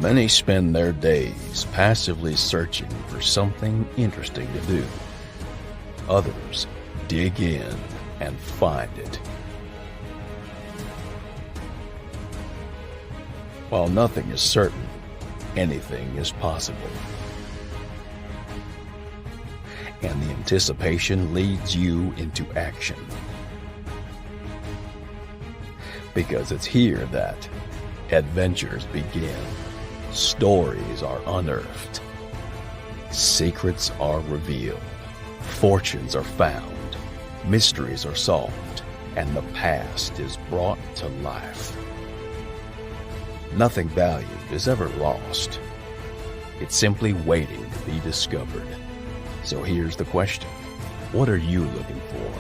Many spend their days passively searching for something interesting to do. Others dig in and find it. While nothing is certain, anything is possible. And the anticipation leads you into action. Because it's here that adventures begin, stories are unearthed, secrets are revealed, fortunes are found, mysteries are solved, and the past is brought to life. Nothing valued is ever lost. It's simply waiting to be discovered. So here's the question. What are you looking for?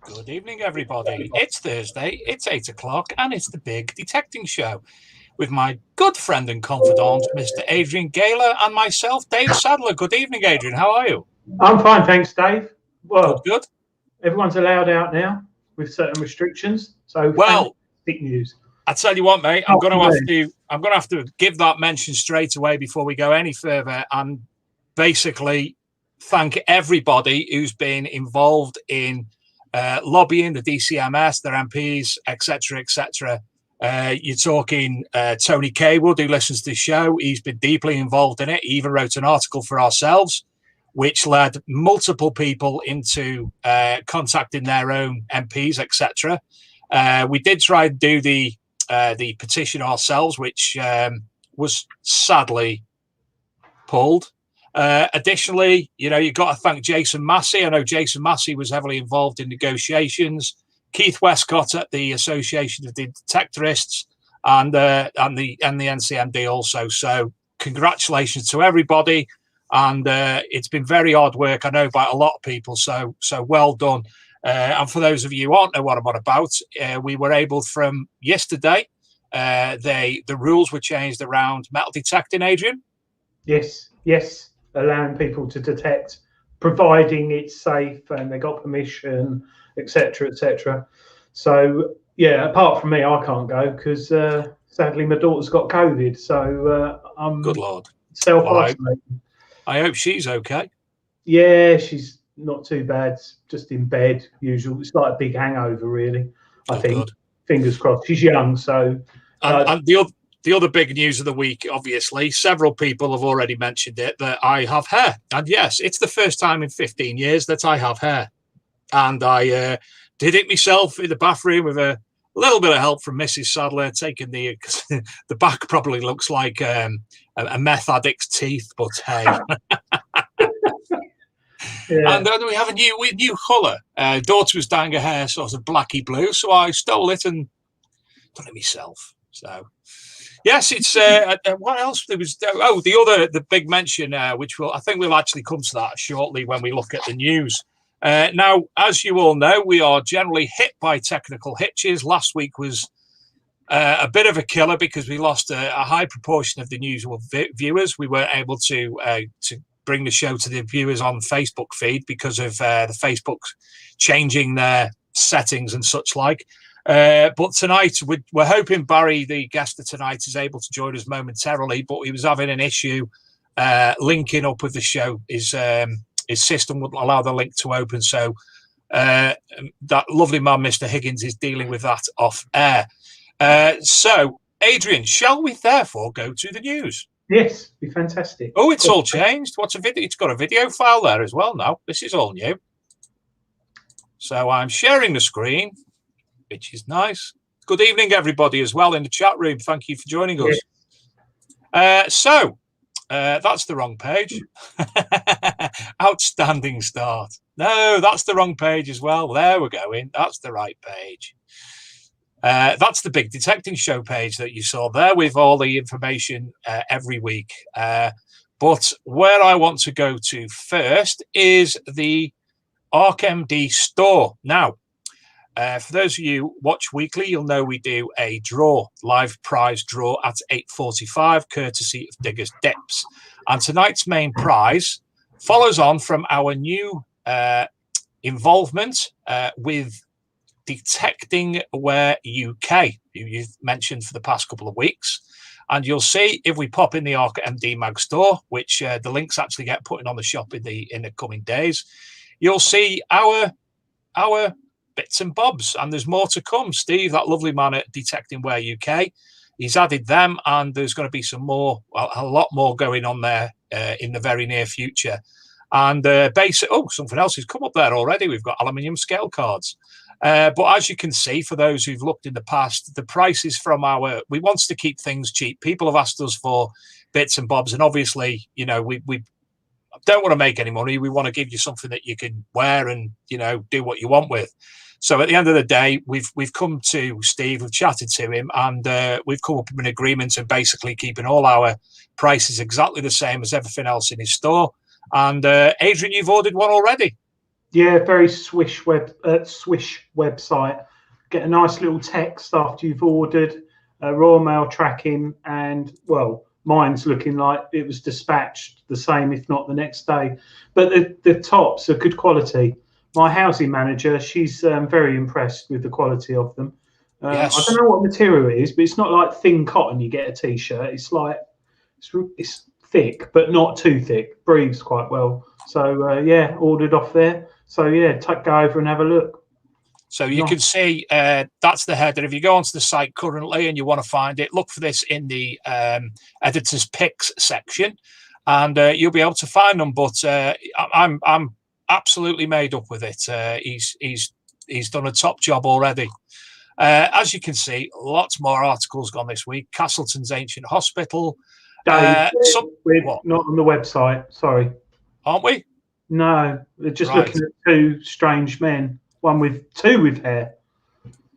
Good evening, everybody. It's Thursday, it's 8 o'clock, and it's the Big Detecting Show with my good friend and confidant, Mr. Adrian Gaylor, and myself, Dave Sadler. Good evening, Adrian. How are you? I'm fine, thanks, Dave. Well, good. Everyone's allowed out now with certain restrictions. So, well, big news. I tell you what, mate. I'm going to have to give that mention straight away before we go any further, and basically thank everybody who's been involved in lobbying the DCMS, their MPs, etc., etc. You're talking Tony Kaywood, who listens to the show. He's been deeply involved in it. He even wrote an article for ourselves, which led multiple people into contacting their own MPs, etc. We did try and do the petition ourselves, which was sadly pulled. Additionally, you've got to thank Jason Massey. I know Jason Massey was heavily involved in negotiations. Keith Westcott at the Association of the Detectorists and the NCMD also. So congratulations to everybody. And it's been very hard work, I know, by a lot of people. So well done. And for those of you who aren't know what I'm on about, we were able from yesterday, the rules were changed around metal detecting, Adrian. Yes. Allowing people to detect, providing it's safe and they got permission, etc., etc. So, yeah, apart from me, I can't go because sadly my daughter's got COVID. So I'm good Lord self-isolating. I hope she's okay. Yeah, she's not too bad. Just in bed, usual. It's like a big hangover, really. I think. Good. Fingers crossed. She's young, so. And the other big news of the week, obviously, several people have already mentioned it, that I have hair. And yes, it's the first time in 15 years that I have hair. And I did it myself in the bathroom with a little bit of help from Mrs. Sadler, taking the back probably looks like a meth addict's teeth, but hey. Yeah. And then we have a new colour. Daughter was dyeing her hair sort of blacky blue, so I stole it and done it myself. So, yes, it's what else there was? The big mention, which I think we'll actually come to that shortly when we look at the news. Now, as you all know, we are generally hit by technical hitches. Last week was a bit of a killer because we lost a high proportion of the usual viewers. We weren't able to bring the show to the viewers on Facebook feed because of the Facebook changing their settings and such like. But tonight, we're hoping Barry, the guest of tonight, is able to join us momentarily, but he was having an issue linking up with the show. His system wouldn't allow the link to open, so that lovely man, Mr. Higgins, is dealing with that off air. So, Adrian, shall we therefore go to the news? Yes, be fantastic. Oh, it's all changed. What's a video? It's got a video file there as well now. This is all new. So I'm sharing the screen. which is nice. Good evening, everybody, as well in the chat room. Thank you for joining us. So that's the wrong page. Outstanding start. No, that's the wrong page as well. There we're going. That's the right page. That's the big detecting show page that you saw there with all the information every week. But where I want to go to first is the ArkMD store. Now, for those of you who watch weekly, you'll know we do a live prize draw at 8:45, courtesy of Diggers Dips. And tonight's main prize follows on from our new involvement with Detecting Aware UK, who you've mentioned for the past couple of weeks. And you'll see if we pop in the ArkMD Mag store, which the links actually get put in on the shop in the coming days, you'll see our bits and bobs, and there's more to come. Steve, that lovely man at Detecting Aware UK, he's added them, and there's going to be some more, a lot more going on there in the very near future. And something else has come up there already. We've got aluminium scale cards. But as you can see, for those who've looked in the past, the prices from we want to keep things cheap. People have asked us for bits and bobs, and obviously, we don't want to make any money. We want to give you something that you can wear and, do what you want with. So at the end of the day, we've come to Steve, we've chatted to him, and we've come up with an agreement of basically keeping all our prices exactly the same as everything else in his store. And Adrian, you've ordered one already. Yeah, very swish website. Get a nice little text after you've ordered, Royal Mail tracking, and mine's looking like it was dispatched the same, if not the next day. But the tops are good quality. My housing manager, she's very impressed with the quality of them. Yes. I don't know what material it is, but it's not like thin cotton. You get a t-shirt. It's like it's thick, but not too thick. Breathes quite well. So ordered off there. So go over and have a look. So you can see that's the header. If you go onto the site currently and you want to find it, look for this in the editor's picks section, and you'll be able to find them. But I'm absolutely made up with it. He's done a top job already. As you can see, lots more articles gone this week. Castleton's Ancient Hospital. Dave, we're not on the website. Sorry, aren't we? No, they're just looking at two strange men. Two with hair.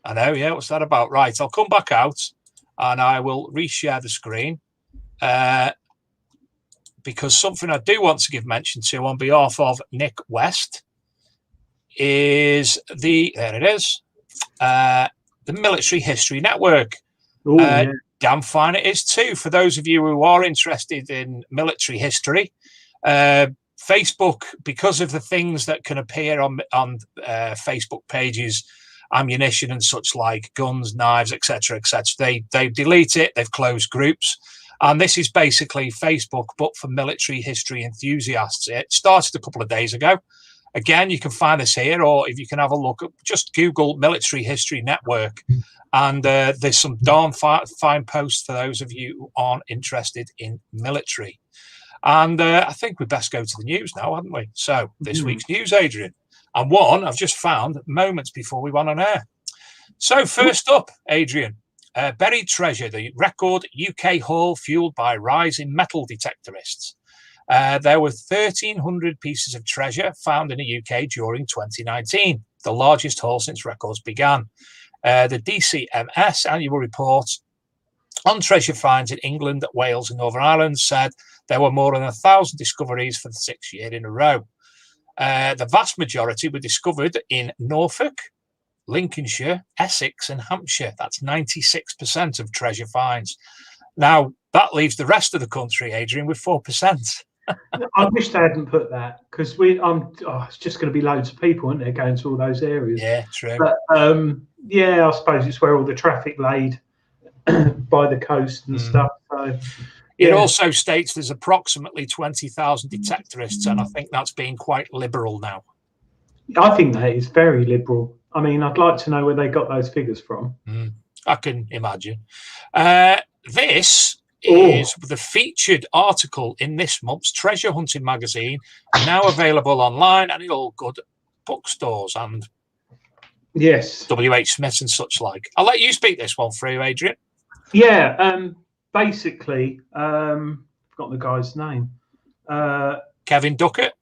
I know, yeah. What's that about? Right, I'll come back out and I will reshare the screen because something I do want to give mention to on behalf of Nick West is the Military History Network. Damn fine it is too. For those of you who are interested in military history, Facebook, because of the things that can appear on Facebook pages, ammunition and such like, guns, knives, etc., they delete it. They've closed groups, and this is basically Facebook, but for military history enthusiasts. It started a couple of days ago. Again, you can find this here, or if you can have a look, just Google Military History Network, and there's some darn fine posts for those of you who aren't interested in military. And I think we best go to the news now, haven't we? So this week's news, Adrian. And one I've just found moments before we went on air. So first up, Adrian, buried treasure, the record UK haul fueled by rise in metal detectorists. There were 1,300 pieces of treasure found in the UK during 2019, the largest haul since records began. The DCMS annual report on treasure finds in England, Wales and Northern Ireland said there were more than 1,000 discoveries for the 6th year in a row. The vast majority were discovered in Norfolk, Lincolnshire, Essex and Hampshire. That's 96% of treasure finds. Now, that leaves the rest of the country, Adrian, with 4%. I wish they hadn't put that, because it's just going to be loads of people, aren't there, going to all those areas. Yeah, true. But I suppose it's where all the traffic laid by the coast and stuff. So it also states there's approximately 20,000 detectorists, and I think that's being quite liberal now. I think that is very liberal. I mean, I'd like to know where they got those figures from. I can imagine. This is the featured article in this month's Treasure Hunting magazine, now available online and in all good bookstores. And Yes. W.H. Smith and such like. I'll let you speak this one through, Adrian. Yeah. Basically, forgot the guy's name. Kevin Duckett.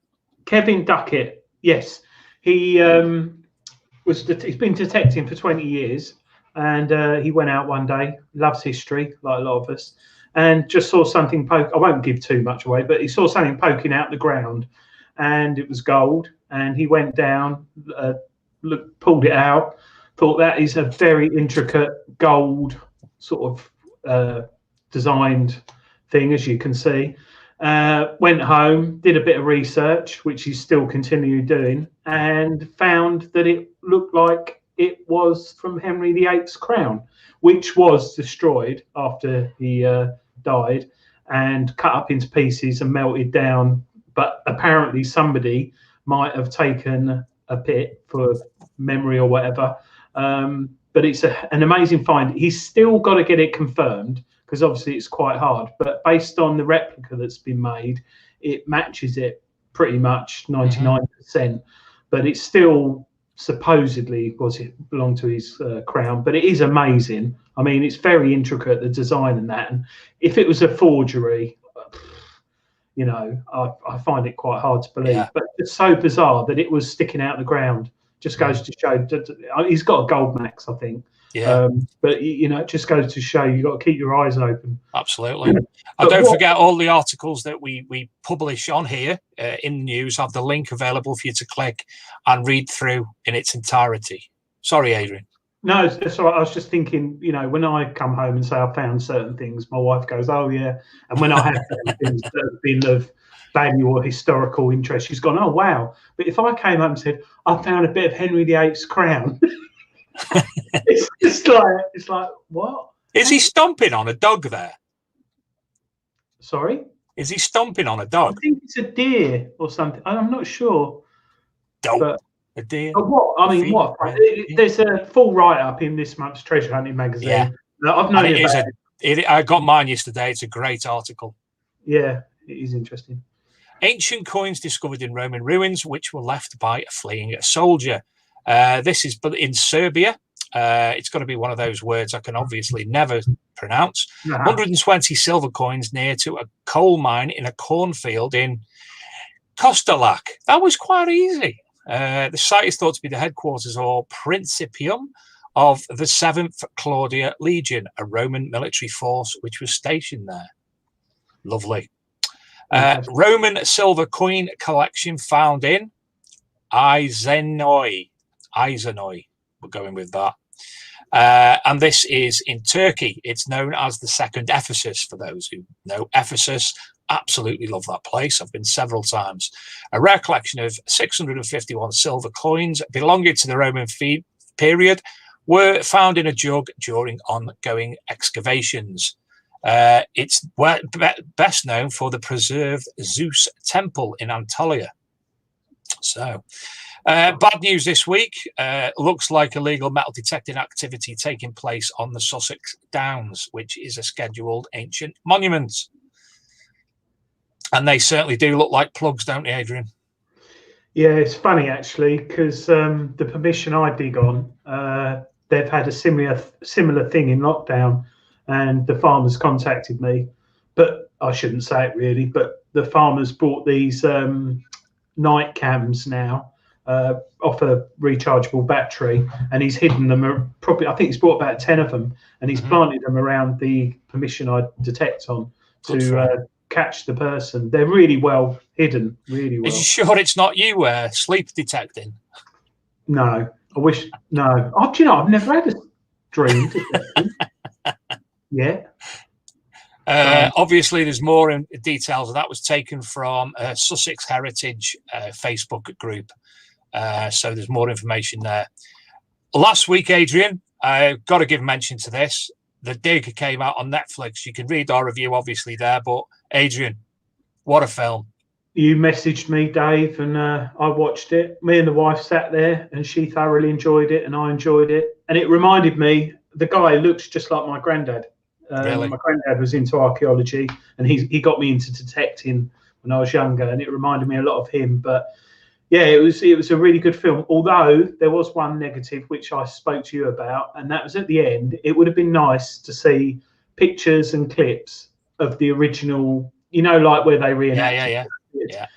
Kevin Duckett. Yes, he he's been detecting for 20 years, and he went out one day. Loves history, like a lot of us, and just saw something poke. I won't give too much away, but he saw something poking out the ground, and it was gold. And he went down, pulled it out. Thought that is a very intricate gold sort of designed thing, as you can see. Went home, did a bit of research, which he's still continuing doing, and found that it looked like it was from Henry VIII's crown, which was destroyed after he died and cut up into pieces and melted down. But apparently somebody might have taken a bit for memory or whatever. But it's an amazing find. He's still got to get it confirmed, because obviously it's quite hard. But based on the replica that's been made, it matches it pretty much 99%. But it's still supposedly belonged to his crown. But it is amazing. I mean, it's very intricate, the design and that. And if it was a forgery, you know, I find it quite hard to believe. Yeah. But it's so bizarre that it was sticking out the ground. Just goes to show he's got a gold max, I think. Yeah. But you know, it just goes to show you got to keep your eyes open. Absolutely. And don't forget, all the articles that we publish on here in the news have the link available for you to click and read through in its entirety. Sorry, Adrian. No, that's all right. I was just thinking, you know, when I come home and say I found certain things, my wife goes, "Oh yeah," and when I have things that have been of value or historical interest, she's gone, "Oh wow." But if I came home and said I found a bit of Henry VIII's crown, it's like what? Is he stomping on a dog there? Sorry? Is he stomping on a dog? I think it's a deer or something. I'm not sure. But a deer. But what? I mean, what? There's a full write-up in this month's Treasure Hunting magazine. Yeah. I've known it. I got mine yesterday. It's a great article. Yeah, it is interesting. Ancient coins discovered in Roman ruins, which were left by a fleeing soldier. This is in Serbia. It's going to be one of those words I can obviously never pronounce. 120 silver coins near to a coal mine in a cornfield in Kostolac. That was quite easy. The site is thought to be the headquarters or principium of the 7th Claudia Legion, a Roman military force which was stationed there. Lovely. Roman silver coin collection found in Izenoi. We're going with that. And this is in Turkey. It's known as the Second Ephesus, for those who know Ephesus. Absolutely love that place. I've been several times. A rare collection of 651 silver coins belonging to the Roman period were found in a jug during ongoing excavations. It's best known for the preserved Zeus temple in Antalya. So, bad news this week. Looks like illegal metal detecting activity taking place on the Sussex Downs, which is a scheduled ancient monument. And they certainly do look like plugs, don't they, Adrian? Yeah, it's funny actually, because the permission I dig on, they've had a similar thing in lockdown, and the farmers contacted me, but I shouldn't say it really. But the farmers bought these night cams now off a rechargeable battery, and he's hidden them. Probably, I think he's bought about 10 of them, and he's planted them around the permission I detect on to catch the person. They're really well hidden, really well. Are you sure it's not you sleep detecting? No, I wish. No, do you know, I've never had a dream detecting. Yeah. Obviously, there's more details. That was taken from Sussex Heritage Facebook group. So there's more information there. Last week, Adrian, I've got to give mention to this. The Dig came out on Netflix. You can read our review, obviously, there. But, Adrian, what a film. You messaged me, Dave, and I watched it. Me and the wife sat there, and she thoroughly enjoyed it, and I enjoyed it. And it reminded me, the guy looks just like my granddad. Really? My granddad was into archaeology, and he got me into detecting when I was younger, and it reminded me a lot of him. But Yeah, it was a really good film. Although there was one negative which I spoke to you about, and that was at the end. It would have been nice to see pictures and clips of the original, like where they reenacted. Yeah.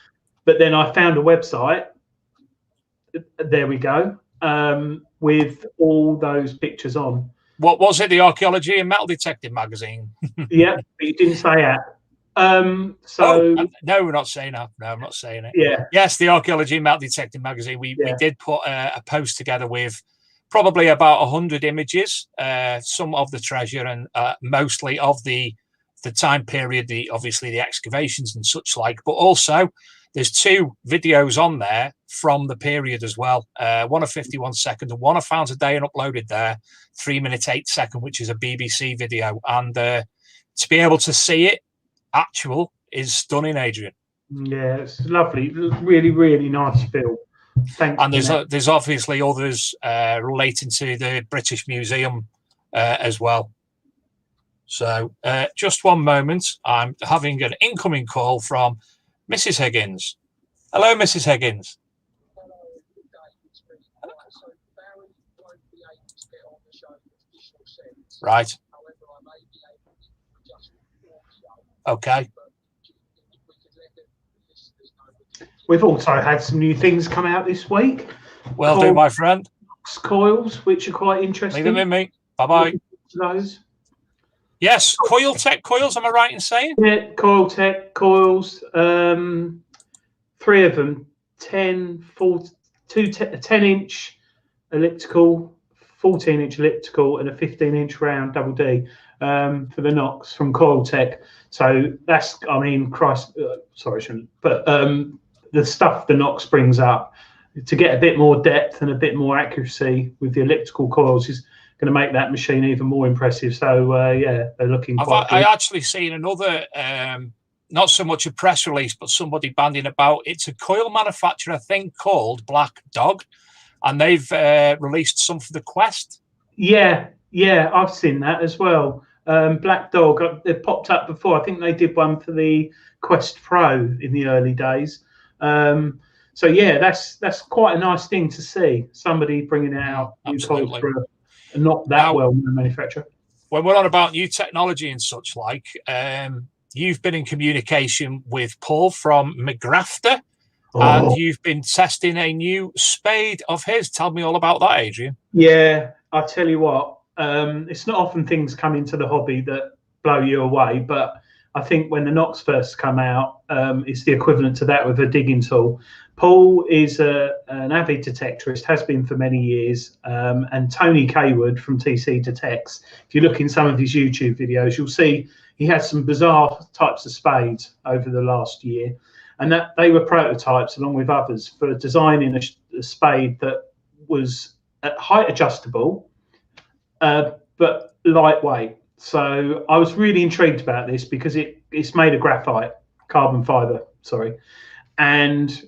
But then I found a website. There we go. With all those pictures on. What was it? The Archaeology and Metal Detecting magazine. Yeah, but you didn't say that. No, we're not saying that. No, I'm not saying it. Yeah. Yes, the Archaeology and Metal Detecting magazine. We did put a post together with probably about 100 images, some of the treasure and mostly of the time period, obviously the excavations and such like, but also there's 2 videos on there from the period as well. One of 51 seconds and one I found today and uploaded there, 3 minutes 8 seconds, which is a BBC video. And to be able to see it actual is stunning, Adrian. Yeah, it's lovely. Really, really nice film. Thanks. And there's obviously others relating to the British Museum as well. So just one moment. I'm having an incoming call from Mrs. Higgins. Hello, Mrs. Higgins. Right. Okay. We've also had some new things come out this week. Well done, my friend. Coils, which are quite interesting. Leave them in me. Bye-bye. Those. Yes, Coil Tech coils, am I right in saying? Yeah, Coil Tech coils. 3 of them, 10, 10-inch elliptical, 14-inch elliptical, and a 15-inch round double D for the Knox from Coil Tech. So that's, Christ, sorry, I shouldn't, but the stuff the Knox brings up to get a bit more depth and a bit more accuracy with the elliptical coils is going to make that machine even more impressive. So they're looking quite good. I actually seen another, not so much a press release, but somebody banding about. It's a coil manufacturer, I think, called Black Dog, and they've released some for the Quest. Yeah, I've seen that as well. Black Dog, they've popped up before. I think they did one for the Quest Pro in the early days. So yeah, that's quite a nice thing to see. Somebody bringing out new coils for a not that well-known manufacturer. When we're on about new technology and such like, you've been in communication with Paul from McGrafter, and you've been testing a new spade of his. Tell me all about that, Adrian. Yeah, I'll tell you what. It's not often things come into the hobby that blow you away, but I think when the Knox first come out, it's the equivalent to that with a digging tool. Paul is an avid detectorist, has been for many years, and Tony Kaywood from TC Detects. If you look in some of his YouTube videos, you'll see he has some bizarre types of spades over the last year, and that they were prototypes along with others for designing a spade that was at height adjustable, but lightweight. So I was really intrigued about this because it's made of carbon fiber, and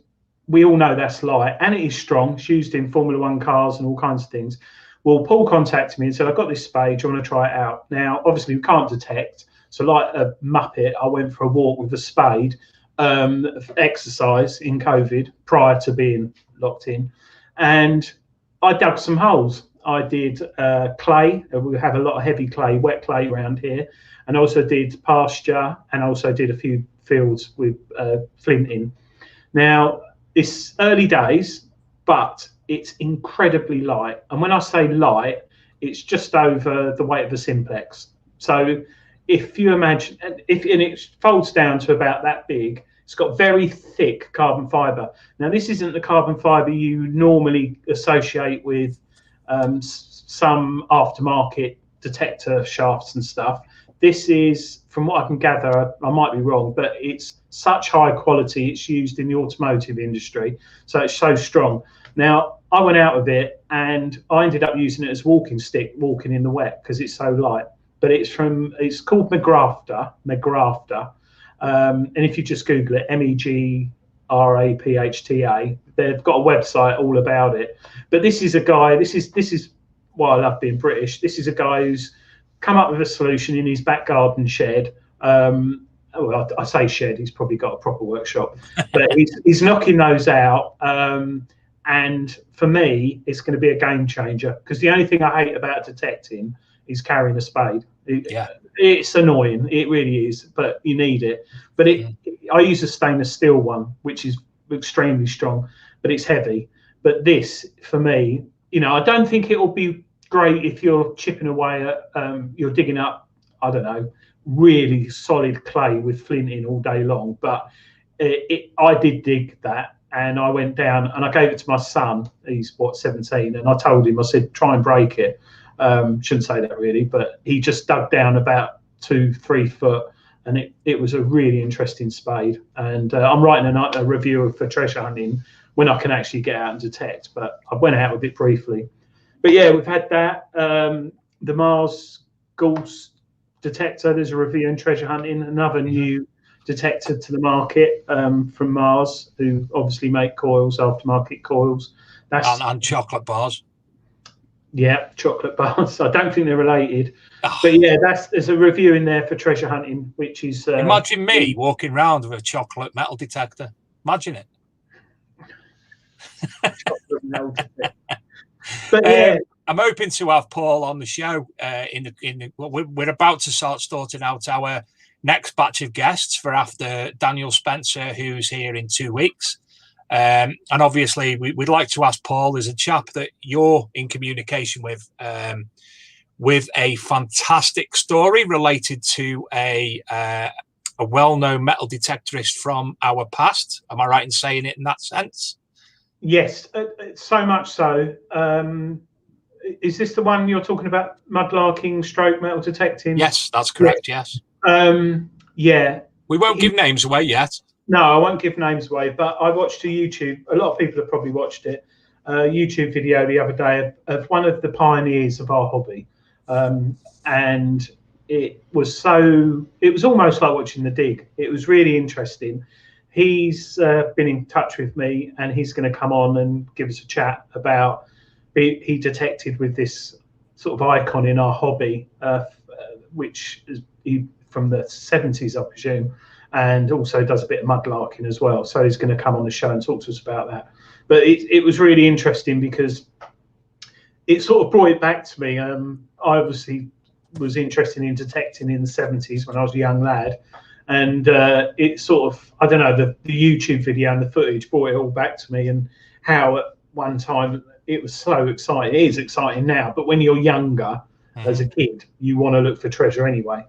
we all know that's light and it is strong. It's used in Formula One cars and all kinds of things. Well, Paul contacted me and said, I've got this spade, do you want to try it out? Now, obviously we can't detect. So like a muppet, I went for a walk with a spade, exercise in COVID prior to being locked in. And I dug some holes. I did clay. We have a lot of heavy clay, wet clay around here. And also did pasture and also did a few fields with flint in. Now, it's early days, but it's incredibly light. And when I say light, it's just over the weight of a Simplex. So if you imagine, and it folds down to about that big, it's got very thick carbon fiber. Now, this isn't the carbon fiber you normally associate with some aftermarket detector shafts and stuff. This is, from what I can gather, I might be wrong, but it's such high quality, it's used in the automotive industry. So it's so strong. Now, I went out of it and I ended up using it as walking stick, walking in the wet because it's so light. But it's called McGrafter. And if you just Google it, MEGRAPHTA, they've got a website all about it. But this is a guy, this is why I love being British. This is a guy who's come up with a solution in his back garden shed. well, I say shed, he's probably got a proper workshop, but he's knocking those out. And for me, it's going to be a game changer, because the only thing I hate about detecting is carrying a spade. It's annoying, it really is, but you need it. But I use a stainless steel one, which is extremely strong, but it's heavy. But this, for me, I don't think it will be great if you're chipping away at, you're digging up, I don't know, really solid clay with flint in all day long. But I did dig that, and I went down and I gave it to my son. He's 17, and I told him, I said, try and break it. Shouldn't say that really, but he just dug down about 2-3 foot, and it was a really interesting spade. And I'm writing a review for treasure hunting when I can actually get out and detect, but I went out with it briefly. But yeah, we've had that. The Mars Gauss detector, there's a review in treasure hunting, another new detector to the market from Mars, who obviously make coils, aftermarket coils. And chocolate bars. Yeah, chocolate bars. I don't think they're related. But yeah, there's a review in there for treasure hunting, which is... Imagine me walking around with a chocolate metal detector. Imagine it. Chocolate metal detector. But yeah, I'm hoping to have Paul on the show. We're about to start sorting out our next batch of guests for after Daniel Spencer, who's here in 2 weeks. And obviously, we'd like to ask Paul, as a chap that you're in communication with a fantastic story related to a well-known metal detectorist from our past. Am I right in saying it in that sense? Yes, so much so. Is this the one you're talking about, mudlarking stroke metal detecting? Yes, that's correct, yes. Yeah. We won't give names away yet. No, I won't give names away, but I watched a YouTube, a lot of people have probably watched it, YouTube video the other day of one of the pioneers of our hobby. And it was almost like watching the dig. It was really interesting. He's been in touch with me, and he's going to come on and give us a chat about he detected with this sort of icon in our hobby, which is from the 70s, I presume, and also does a bit of mudlarking as well. So he's going to come on the show and talk to us about that. But it was really interesting because it sort of brought it back to me. I obviously was interested in detecting in the 70s when I was a young lad. And it sort of, I don't know, the YouTube video and the footage brought it all back to me, and how at one time it was so exciting. It is exciting now, but when you're younger, as a kid, you want to look for treasure anyway.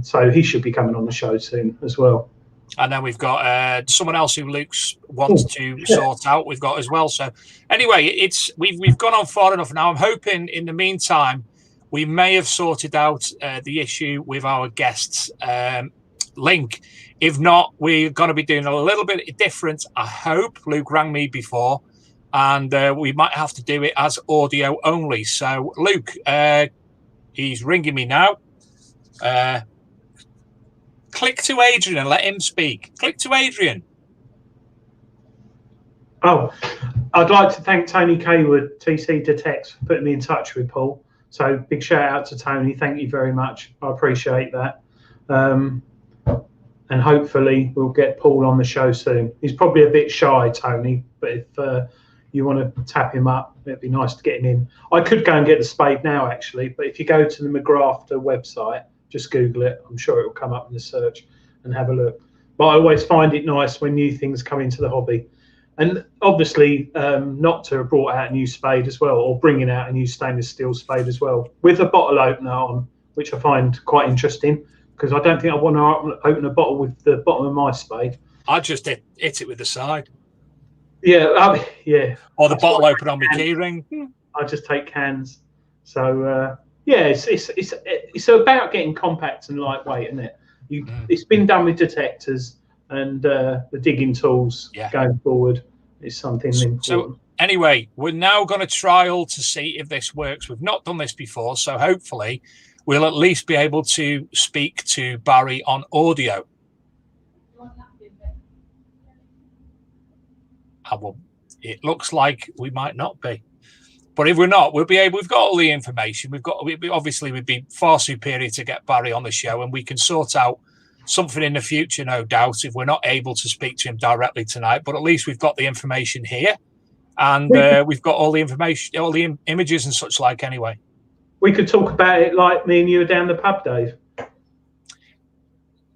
So he should be coming on the show soon as well. And then we've got someone else who Luke wants to sort out. We've got as well. So anyway, we've gone on far enough now. I'm hoping in the meantime we may have sorted out the issue with our guests link. If not, we're going to be doing a little bit different. I hope. Luke rang me before, and we might have to do it as audio only. So Luke, he's ringing me now. Click to Adrian and let him speak. Click to Adrian. Oh, I'd like to thank Tony Kaywood, TC Detects, for putting me in touch with Paul. So big shout out to Tony. Thank you very much. I appreciate that. And hopefully we'll get Paul on the show soon. He's probably a bit shy, Tony, but if you want to tap him up, it'd be nice to get him in. I could go and get the spade now, actually, but if you go to the McGrafter website, just Google it. I'm sure it will come up in the search and have a look. But I always find it nice when new things come into the hobby. And obviously, not to have brought out a new spade as well, or bringing out a new stainless steel spade as well, with a bottle opener on, which I find quite interesting, because I don't think I want to open a bottle with the bottom of my spade. I just hit it with the side. Yeah, yeah. Or the bottle opener on my key ring. I just take cans. So, yeah, it's about getting compact and lightweight, isn't it? It's been done with detectors, and the digging tools going forward is something important. So anyway, we're now going to trial to see if this works. We've not done this before, so hopefully we'll at least be able to speak to Barry on audio. Well, it looks like we might not be. But if we're not, we'll be able. We've got all the information. Obviously, we'd be far superior to get Barry on the show, and we can sort out something in the future, no doubt, if we're not able to speak to him directly tonight. But at least we've got the information here, and we've got all the information, all the images and such like anyway. We could talk about it like me and you were down the pub, Dave.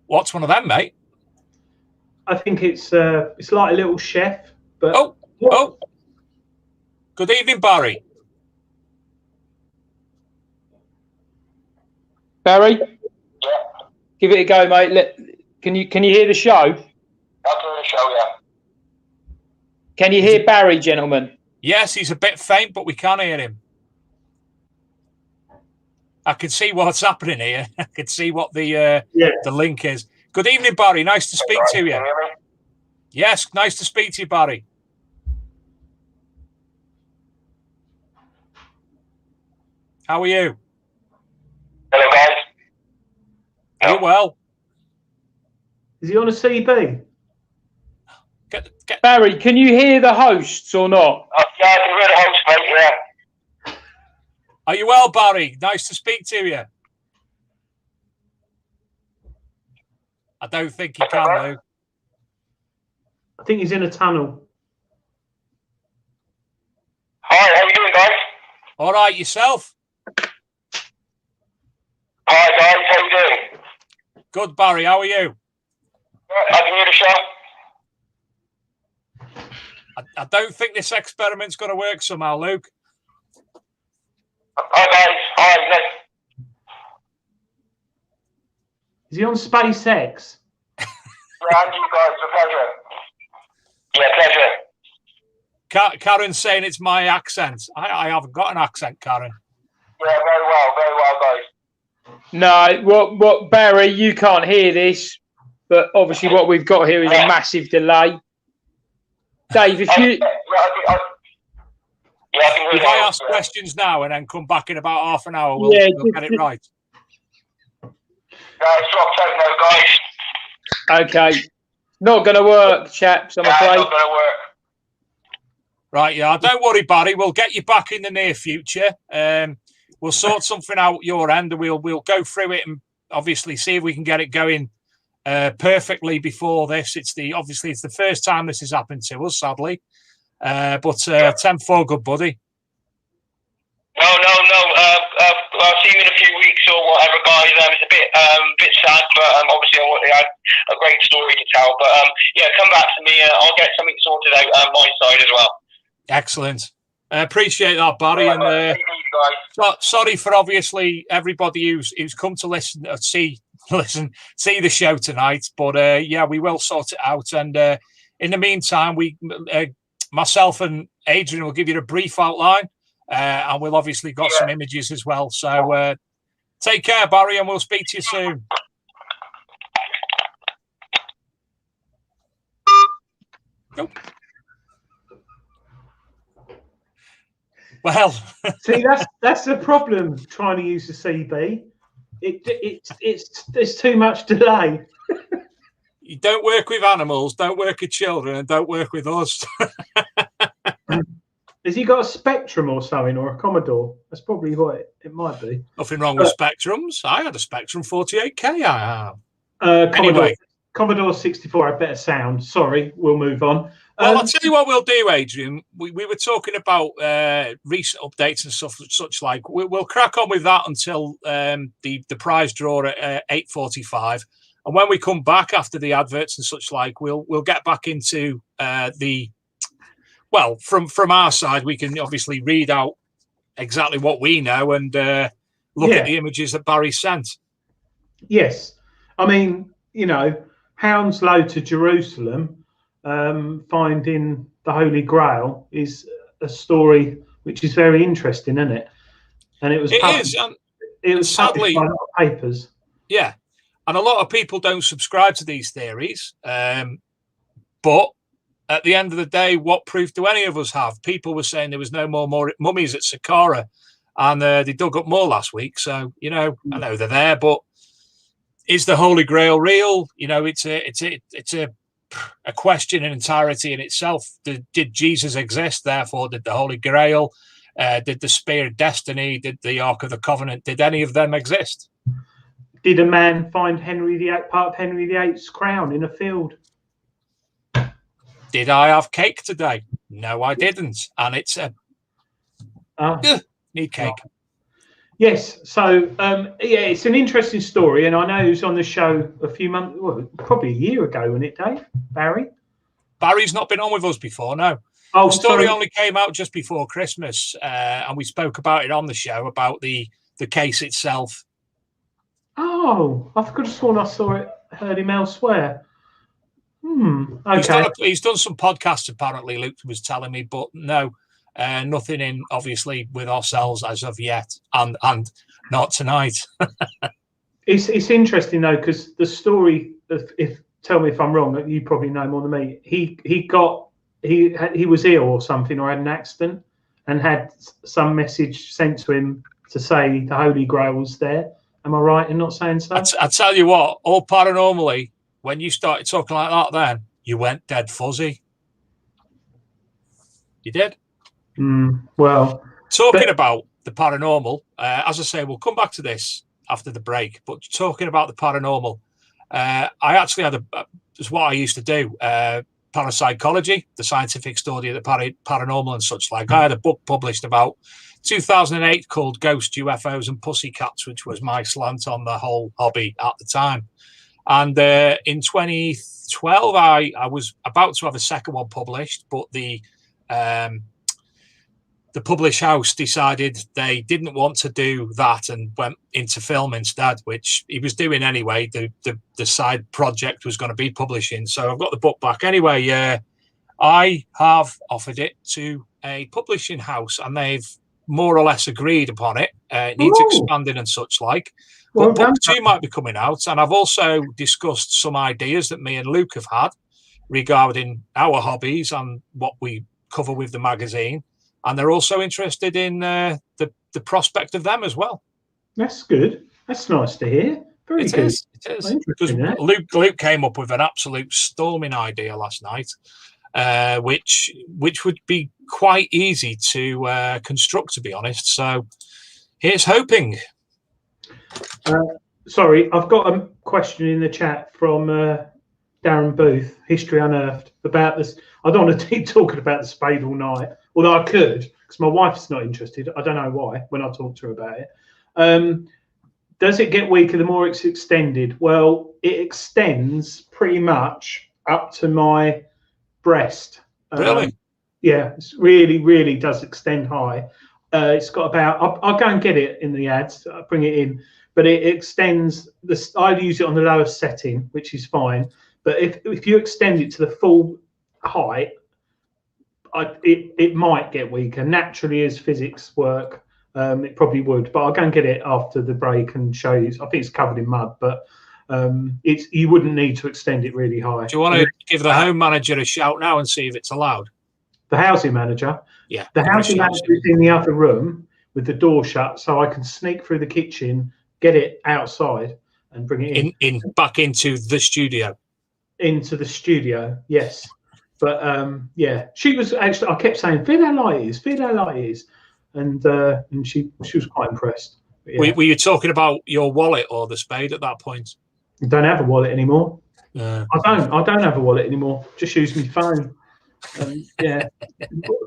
What's one of them, mate? I think it's like a little chef. But oh, good evening, Barry. Barry, yeah. Give it a go, mate. Can you hear the show? I can hear the show, yeah. Can you hear Barry, gentlemen? Yes, he's a bit faint, but we can hear him. I can see what's happening here. I can see what the link is. Good evening, Barry. Nice to speak to you. Yes, nice to speak to you, Barry. How are you? Hello, guys. Are you well? Is he on a CB? Barry, can you hear the hosts or not? Yeah, I can hear the host, mate, yeah. Are you well, Barry? Nice to speak to you. I don't think he can, though. I think he's in a tunnel. Hi, how you doing, guys? All right, yourself? Hi, guys, how you doing? Good, Barry. How are you? I can hear the show. I don't think this experiment's going to work somehow, Luke. Hi, guys. Hi, Nick. Is he on SpaceX? Yeah, and you guys, a pleasure. Yeah, pleasure. Karen's saying it's my accent. I haven't got an accent, Karen. Yeah, very well, guys. No, what Barry, you can't hear this, but obviously what we've got here is a massive delay. Dave, if you... If I ask questions now and then come back in about half an hour, we'll get it right. It's dropped out now, guys. Okay. Not going to work, chaps, I'm afraid. Not going to work. Right, yeah. Don't worry, Barry. We'll get you back in the near future. We'll sort something out your end, and we'll go through it and obviously see if we can get it going perfectly before this. It's the first time this has happened to us, sadly. But 10-4, good buddy. No. I'll see you in a few weeks or whatever, guys. It's a bit sad, but obviously I had a great story to tell. But yeah, come back to me. I'll get something sorted out on my side as well. Excellent. I appreciate that, Barry. And sorry for obviously everybody who's come to listen, see the show tonight. But yeah, we will sort it out. And in the meantime, myself and Adrian will give you a brief outline, and we'll obviously got some images as well. So take care, Barry, and we'll speak to you soon. Nope. Well, see, that's the problem trying to use the CB. There's too much delay. You don't work with animals, don't work with children, and don't work with us. Has he got a Spectrum or something, or a Commodore? That's probably what it might be. Nothing wrong with Spectrums. I had a Spectrum 48K. I have. Commodore 64 had better sound. Sorry, we'll move on. Well, I'll tell you what we'll do, Adrian. We were talking about recent updates and stuff such like. We'll crack on with that until the prize draw at 8:45. And when we come back after the adverts and such like, we'll get back into from our side, we can obviously read out exactly what we know and look at the images that Barry sent. Yes. I mean, Hounslow to Jerusalem, finding the Holy Grail is a story which is very interesting, isn't it? And it was sadly by a lot of papers. Yeah. And a lot of people don't subscribe to these theories. But at the end of the day, what proof do any of us have? People were saying there was no more mummies at Saqqara, and they dug up more last week. So, I know they're there, but is the Holy Grail real? It's a question in entirety in itself. Did Jesus exist? Therefore, did the Holy Grail? Did the Spear of Destiny? Did the Ark of the Covenant? Did any of them exist? did a man find part of Henry VIII's crown in a field? Did I have cake today? No, I didn't. And it's a need cake. Yes. So, it's an interesting story. And I know he was on the show a few months, probably a year ago, wasn't it, Dave? Barry? Barry's not been on with us before, no. Oh, the story sorry. only came out just before Christmas. And we spoke about it on the show, about the case itself. Oh, I could have sworn I heard him elsewhere. Okay. He's done some podcasts, apparently, Luke was telling me, but no, nothing in, obviously, with ourselves as of yet, and not tonight. It's interesting, though, because the story, tell me if I'm wrong, you probably know more than me, he was ill or something, or had an accident, and had some message sent to him to say the Holy Grail was there. Am I right in not saying so? I tell you what, all paranormally, when you started talking like that, then you went dead fuzzy. You did. Well, talking about the paranormal, as I say, we'll come back to this after the break. But talking about the paranormal, I actually had it's what I used to do. Parapsychology, the scientific study of the paranormal and such like. I had a book published about 2008 called Ghosts, UFOs and Pussycats, which was my slant on the whole hobby at the time. And in 2012, I was about to have a second one published, but the publish house decided they didn't want to do that and went into film instead, which he was doing anyway. The side project was going to be publishing. So I've got the book back. Anyway, I have offered it to a publishing house and they've more or less agreed upon it. It needs expanding and such like. But book 2 might be coming out. And I've also discussed some ideas that me and Luke have had regarding our hobbies and what we cover with the magazine. And they're also interested in the prospect of them as well. That's good. That's nice to hear. Very good. It is. Because Luke came up with an absolute storming idea last night, which would be quite easy to construct, to be honest. So here's hoping. Sorry, I've got a question in the chat from Darren Booth, History Unearthed, about this. I don't want to keep talking about the spade all night, although I could, because my wife's not interested. I don't know why when I talk to her about it. Does it get weaker the more it's extended? Well, it extends pretty much up to my breast. Really? Yeah, it really, really does extend high. It's got about, I'll go and get it in the ads, I'll bring it in, but it extends, I use it on the lowest setting, which is fine. But if you extend it to the full height, it might get weaker. Naturally, as physics work, it probably would. But I'll go and get it after the break and show you. I think it's covered in mud, but you wouldn't need to extend it really high. Do you want to give the home manager a shout now and see if it's allowed? The housing manager? Yeah. The housing manager is in the other room with the door shut, so I can sneak through the kitchen, get it outside, and bring it in back into the studio. Into the studio, yes. But yeah, she was actually. I kept saying, "Feed our light is, feed our light is," and she was quite impressed. Yeah. Were you talking about your wallet or the spade at that point? I don't have a wallet anymore. I don't have a wallet anymore. Just use my phone. Yeah,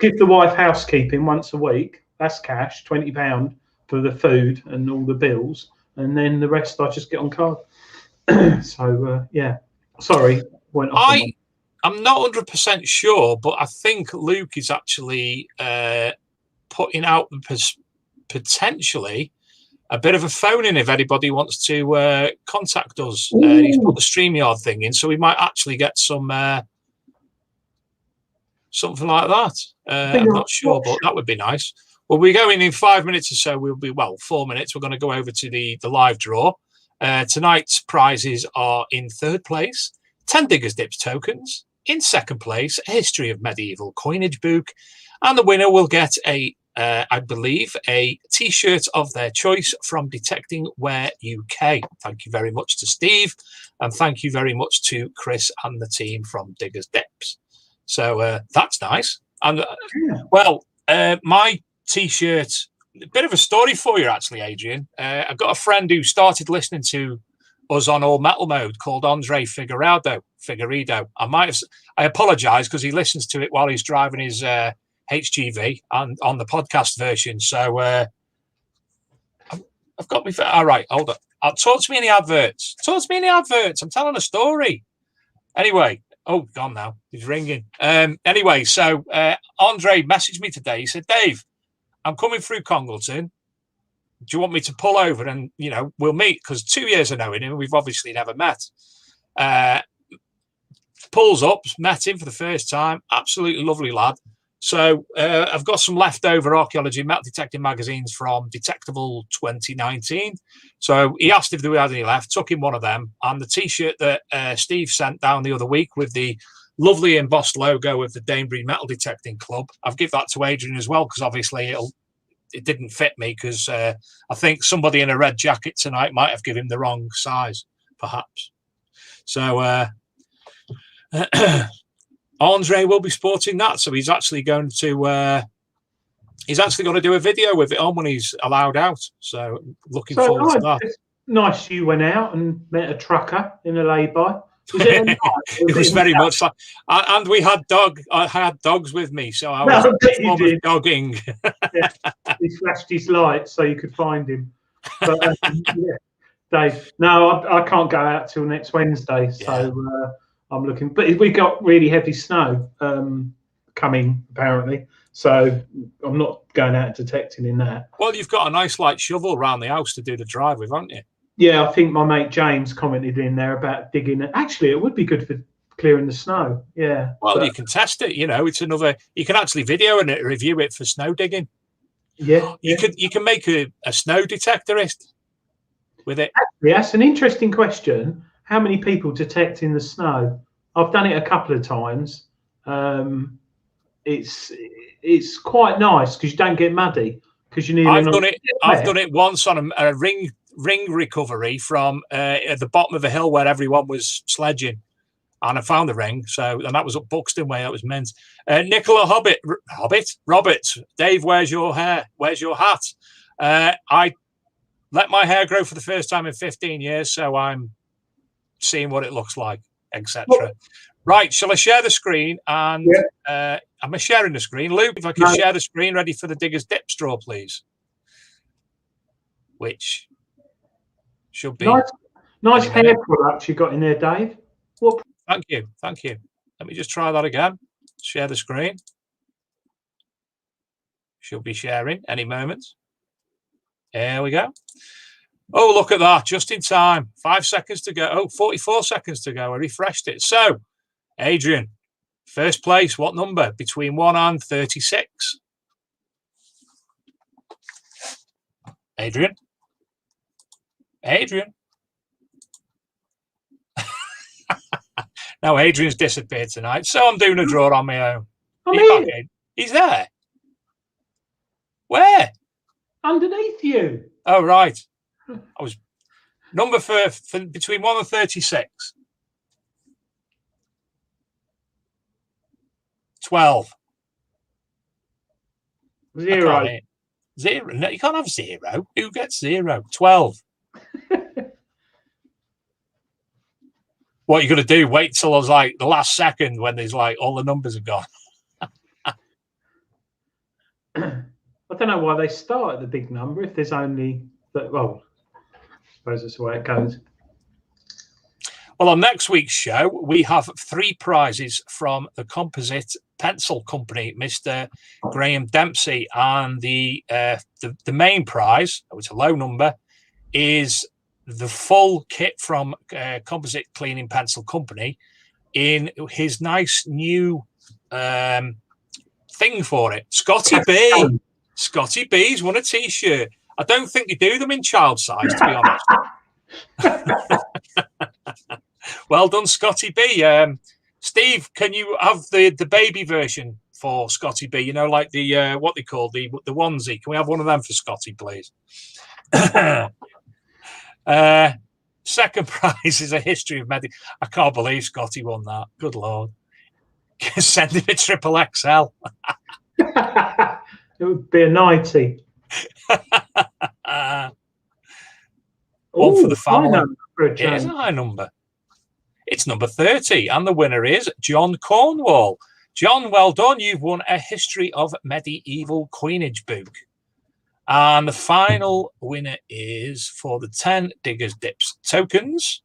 give the wife housekeeping once a week. That's cash, £20 for the food and all the bills, and then the rest I just get on card. So yeah, sorry. I'm not 100% sure, but I think Luke is actually putting out potentially a bit of a phone in if anybody wants to contact us. He's put the StreamYard thing in, so we might actually get some something like that. I'm not sure, but that would be nice. Well, we're going in 5 minutes or so. 4 minutes. We're going to go over to the live draw. Tonight's prizes are in third place, 10 Diggers Dips tokens. In second place, a History of Medieval coinage book. And the winner will get I believe, a T-shirt of their choice from Detecting Where UK. Thank you very much to Steve. And thank you very much to Chris and the team from Diggers Dips. So that's nice. And well, my T-shirt a bit of a story for you, actually, Adrian. I've got a friend who started listening to us on All Metal Mode called Andre Figueredo. I apologise because he listens to it while he's driving his HGV and on the podcast version. So I've got me. All right, hold on. Talk to me in the adverts. I'm telling a story. Anyway, gone now. He's ringing. Anyway, so Andre messaged me today. He said, Dave, I'm coming through Congleton. Do you want me to pull over and, we'll meet? Because 2 years of knowing him, we've obviously never met. Pulls up, met him for the first time. Absolutely lovely lad. So I've got some leftover archaeology metal detecting magazines from Detectable 2019. So he asked if we had any left, took him one of them. And the T-shirt that Steve sent down the other week with the lovely embossed logo of the Danebury Metal Detecting Club. I've given that to Adrian as well, because obviously it didn't fit me, because I think somebody in a red jacket tonight might have given him the wrong size, perhaps. So Andre will be sporting that, so he's actually going to do a video with it on when he's allowed out. So looking forward to that. Nice, you went out and met a trucker in a lay-by. It was very much like, and we had I had dogs with me, so I was dogging. Yeah. He flashed his lights so you could find him. But yeah, Dave, no, I can't go out till next Wednesday, so I'm looking. But we got really heavy snow coming apparently, so I'm not going out detecting in that. Well, you've got a nice light shovel around the house to do the drive with, haven't you? Yeah, I think my mate James commented in there about digging it. Actually, it would be good for clearing the snow. Yeah. Well, you can test it. It's another. You can actually video and review it for snow digging. Yeah. You can make a snow detectorist with it. Actually, that's an interesting question. How many people detect in the snow? I've done it a couple of times. It's quite nice because you don't get muddy because you need. I've done it once on a ring recovery from at the bottom of a hill where everyone was sledging, and I found the ring. And that was up Buxton way. That was men's. Nicola Robert, Dave, where's your hair? Where's your hat? I let my hair grow for the first time in 15 years, so I'm seeing what it looks like, etc. Right, shall I share the screen? And am I sharing the screen? Luke, if I can share the screen, ready for the Digger's Dip straw, please. Which should be nice hair products you got in there, Dave. Thank you. Let me just try that again. Share the screen. Should be sharing any moment. There we go. Oh, look at that. Just in time. 5 seconds to go. Oh, 44 seconds to go. I refreshed it. So, Adrian, first place, what number? Between 1 and 36. Adrian. Now Adrian's disappeared tonight, so I'm doing a draw on my own. He's there. Where? Underneath you. Oh, right. I was number for between 1 and 36. 12. 0. Zero. No, you can't have 0. Who gets 0? 12. What you're going to do? Wait till there's like the last second when there's like all the numbers are gone. I don't know why they start at the big number if there's only that. Well, I suppose that's the way it goes. Well, on next week's show, we have 3 prizes from the Composite Pencil Company, Mr. Graham Dempsey, and the main prize, which is a low number, is the full kit from Composite Cleaning Pencil Company in his nice new thing for it. Scotty B's won a T-shirt. I don't think they do them in child size, to be honest. Well done, Scotty B. Steve, can you have the baby version for Scotty B? Like the what they call the onesie. Can we have one of them for Scotty, please? Second prize is a history of medic. I can't believe Scotty won that. Good Lord. Send him a triple XL. It would be a 90. One for the family. It is a high number. It's number 30, and the winner is John Cornwall. John, well done. You've won a History of Medieval Coinage book. And the final winner is for the 10 Diggers Dips tokens.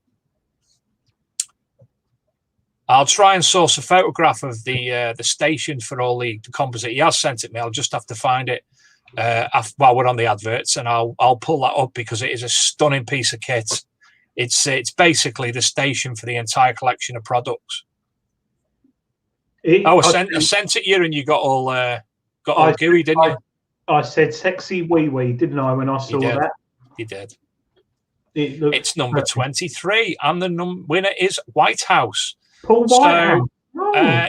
I'll try and source a photograph of the station for all the composite. He has sent it me. I'll just have to find it while we're on the adverts, and I'll pull that up because it is a stunning piece of kit. It's basically the station for the entire collection of products. I sent it you, and you got all gooey, didn't you? I said sexy wee wee, didn't I, when I saw that? You did. It's number 23, and the winner is White House. Paul Whitehouse.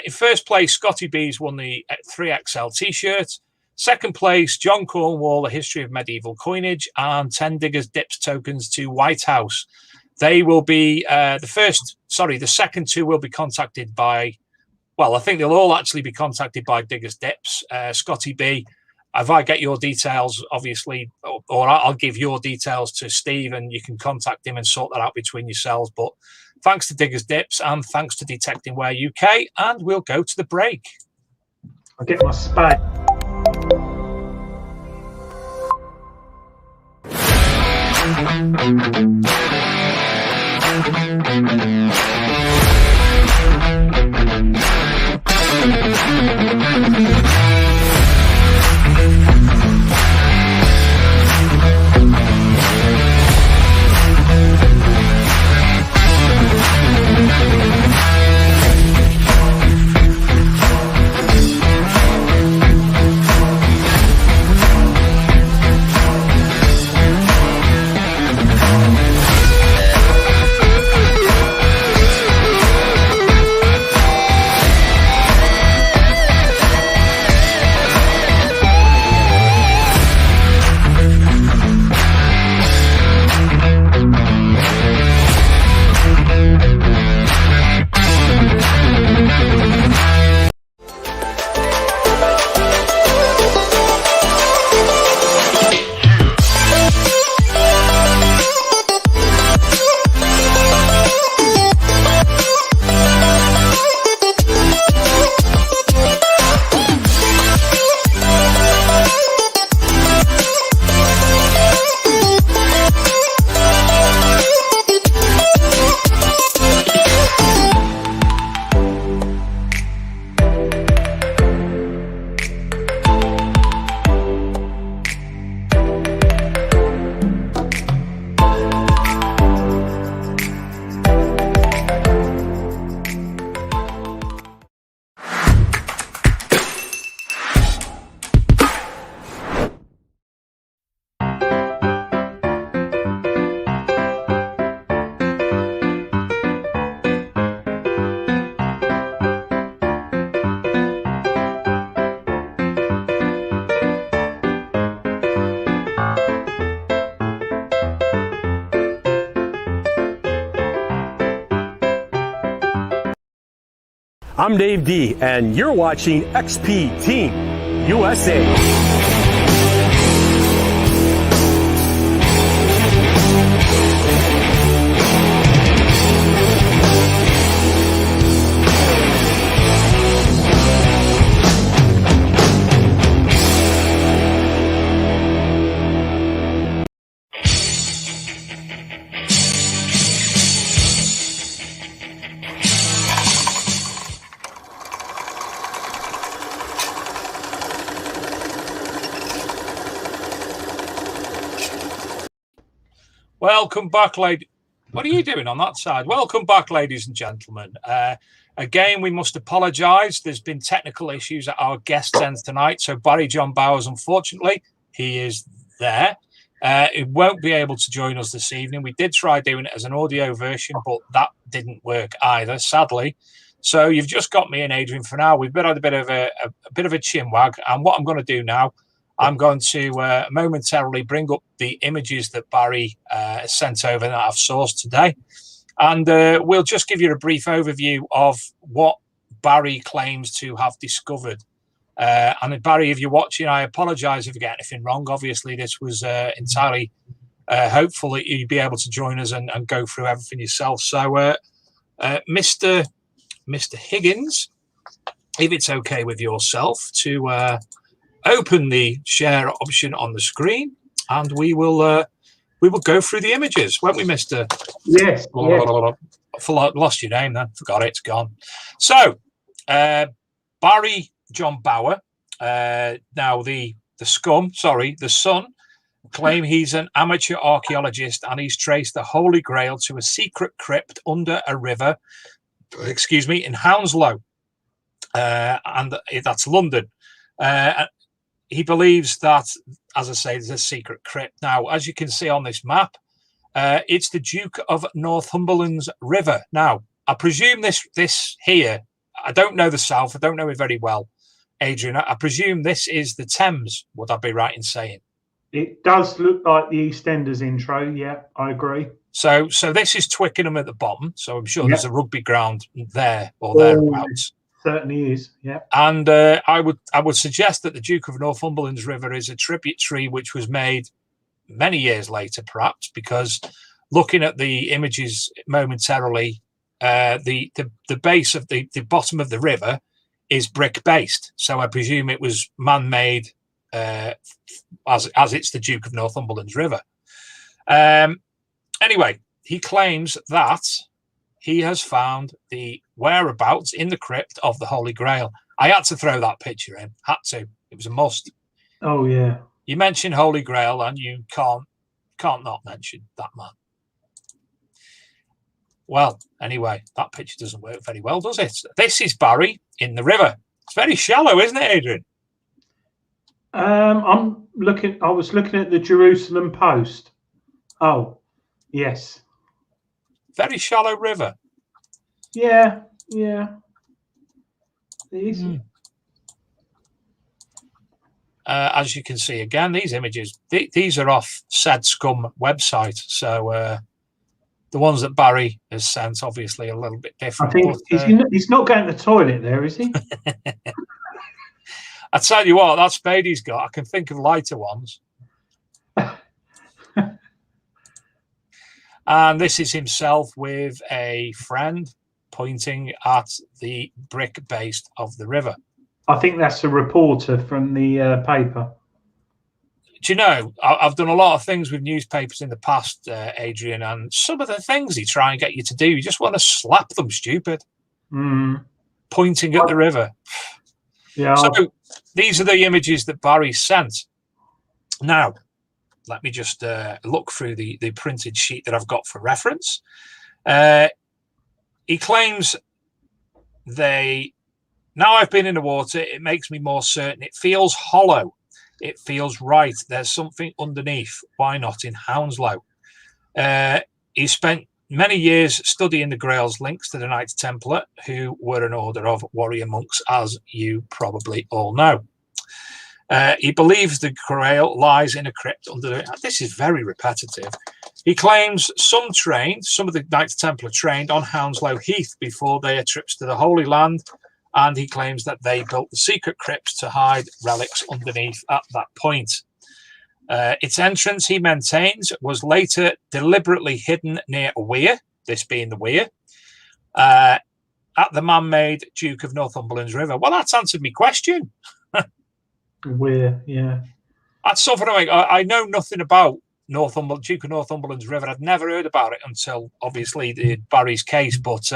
In first place, Scotty B's won the 3XL t-shirt. Second place, John Cornwall, A History of Medieval Coinage, and 10 Diggers Dips tokens to White House. They will be the second two will be contacted by, well, I think they'll all actually be contacted by Diggers Dips. Scotty B, if I get your details, obviously, or I'll give your details to Steve and you can contact him and sort that out between yourselves. But thanks to Diggers Dips and thanks to Detecting Ware UK, and we'll go to the break. I'll get my spade. I'm Dave D, and you're watching XP Team USA. Welcome back, ladies. What are you doing on that side? Welcome back, ladies and gentlemen. Again, we must apologise. There's been technical issues at our guest end tonight. So Barrie-Jon Bower, unfortunately, he is there. He won't be able to join us this evening. We did try doing it as an audio version, but that didn't work either, sadly. So you've just got me and Adrian for now. We've been on a bit of a chinwag, and what I'm going to do now, I'm going to momentarily bring up the images that Barry sent over that I've sourced today. And we'll just give you a brief overview of what Barry claims to have discovered And Barry, if you're watching, I apologise if you get anything wrong. Obviously, this was entirely hopeful that you'd be able to join us and go through everything yourself. So, Mr. Higgins, if it's okay with yourself to open the share option on the screen, and we will go through the images, won't we, Mr.? Yes. Lost your name then. Forgot it. It's gone. So, Barrie-Jon Bower, now the son, claim he's an amateur archaeologist, and he's traced the Holy Grail to a secret crypt under a river, in Hounslow, and that's London. He believes that, as I say, there's a secret crypt. Now, as you can see on this map, it's the Duke of Northumberland's river. Now, I presume this here, I don't know the south, I don't know it very well, Adrian. I presume this is the Thames. Would I be right in saying? It does look like the EastEnders intro. Yeah, I agree. So this is Twickenham at the bottom. So I'm sure there's a rugby ground there or thereabouts. Certainly is. Yeah. And I would suggest that the Duke of Northumberland's river is a tributary which was made many years later, perhaps, because looking at the images momentarily, the base of the bottom of the river is brick based. So I presume it was man-made, as it's the Duke of Northumberland's river. Anyway, he claims that he has found the whereabouts in the crypt of the Holy Grail. I had to throw that picture in. Had to. It was a must. Oh yeah. You mention Holy Grail, and you can't not mention that man. Well, anyway, that picture doesn't work very well, does it? This is Barry in the river. It's very shallow, isn't it, Adrian? I was looking at the Jerusalem Post. Oh, yes. Very shallow river. Yeah. It is. As you can see, again, these images, these are off Said Scum website. So the ones that Barry has sent, obviously, a little bit different. I think he's not going to the toilet there, is he? I tell you what, that spade he's got, I can think of lighter ones. And this is himself with a friend pointing at the brick base of the river. I think that's a reporter from the paper. Do you know, I've done a lot of things with newspapers in the past, Adrian, and some of the things he try and get you to do, you just want to slap them stupid. Pointing at the river. Yeah. So these are the images that Barry sent. Now, let me just look through the printed sheet that I've got for reference. He claims now I've been in the water, it makes me more certain. It feels hollow. It feels right. There's something underneath. Why not in Hounslow? He spent many years studying the Grail's links to the Knights Templar, who were an order of warrior monks, as you probably all know. He believes the Grail lies in a crypt under this is very repetitive. He claims some of the Knights Templar trained on Hounslow Heath before their trips to the Holy Land, and he claims that they built the secret crypts to hide relics underneath at that point. Its entrance, he maintains, was later deliberately hidden near a weir, this being the weir, at the man-made Duke of Northumberland's river. Well, that's answered my question. Weir, yeah. That's something I know nothing about Duke of Northumberland's river. I'd never heard about it until, obviously, Barry's case, but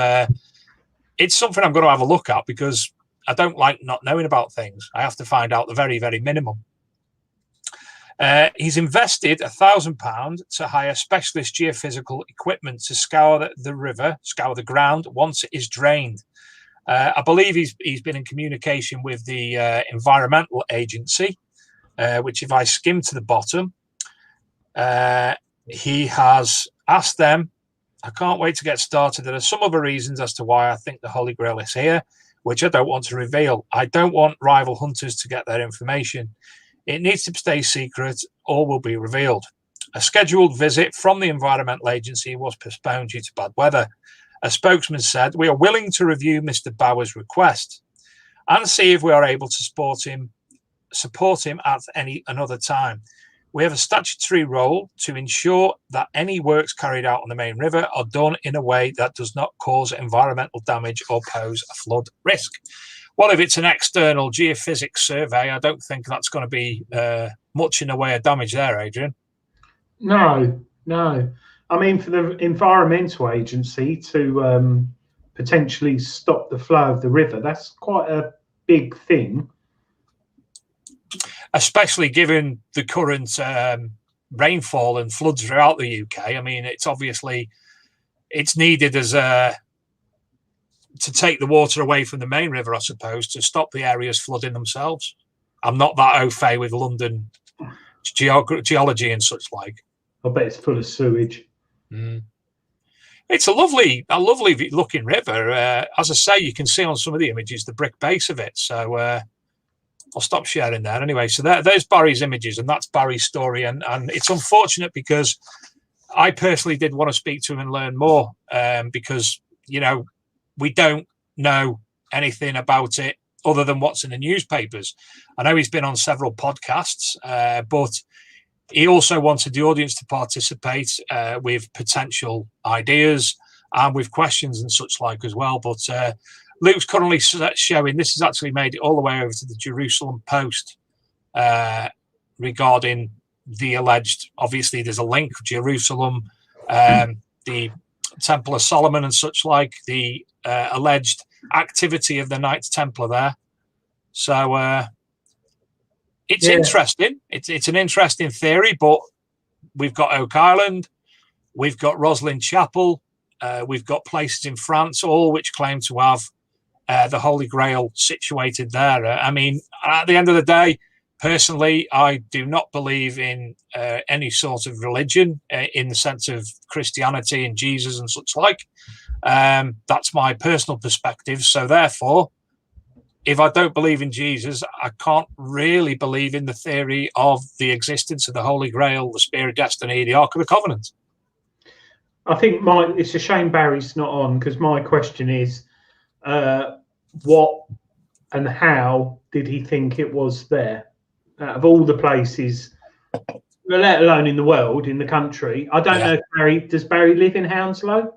it's something I'm going to have a look at because I don't like not knowing about things. I have to find out the very, very minimum. He's invested £1,000 to hire specialist geophysical equipment to scour the ground once it is drained. I believe he's been in communication with the environmental agency, which if I skim to the bottom, he has asked them, I can't wait to get started. There are some other reasons as to why I think the Holy Grail is here, which I don't want to reveal. I don't want rival hunters to get their information. It needs to stay secret or will be revealed. A scheduled visit from the environmental agency was postponed due to bad weather. A spokesman said, "We are willing to review Mr. Bower's request. and see if we are able to support him at another time. We have a statutory role to ensure that any works carried out on the main river are done in a way that does not cause environmental damage or pose a flood risk. Well, if it's an external geophysics survey, I don't think that's going to be much in the way of damage there, Adrian. No. I mean, for the environmental agency to potentially stop the flow of the river, that's quite a big thing. Especially given the current rainfall and floods throughout the UK. I mean, it's needed as to take the water away from the main river, I suppose, to stop the areas flooding themselves. I'm not that au fait with London geology and such like. I bet it's full of sewage. It's a lovely looking river. As I say, you can see on some of the images the brick base of it. So I'll stop sharing there anyway. So there's Barry's images, and that's Barry's story. And it's unfortunate because I personally did want to speak to him and learn more because, we don't know anything about it other than what's in the newspapers. I know he's been on several podcasts, but he also wanted the audience to participate with potential ideas and with questions and such like as well. But Luke's currently showing, this has actually made it all the way over to the Jerusalem Post regarding the alleged, obviously there's a link, Jerusalem, the Temple of Solomon and such like, the alleged activity of the Knights Templar there. So it's interesting. It's an interesting theory, but we've got Oak Island, we've got Roslin Chapel, we've got places in France, all which claim to have the Holy Grail situated there. I mean, at the end of the day, personally, I do not believe in any sort of religion in the sense of Christianity and Jesus and such like. That's my personal perspective. So therefore, if I don't believe in Jesus, I can't really believe in the theory of the existence of the Holy Grail, the Spear of Destiny, the Ark of the Covenant. I think it's a shame Barry's not on, because my question is, what and how did he think it was there? Out of all the places, let alone in the world, in the country. I don't know if does Barry live in Hounslow?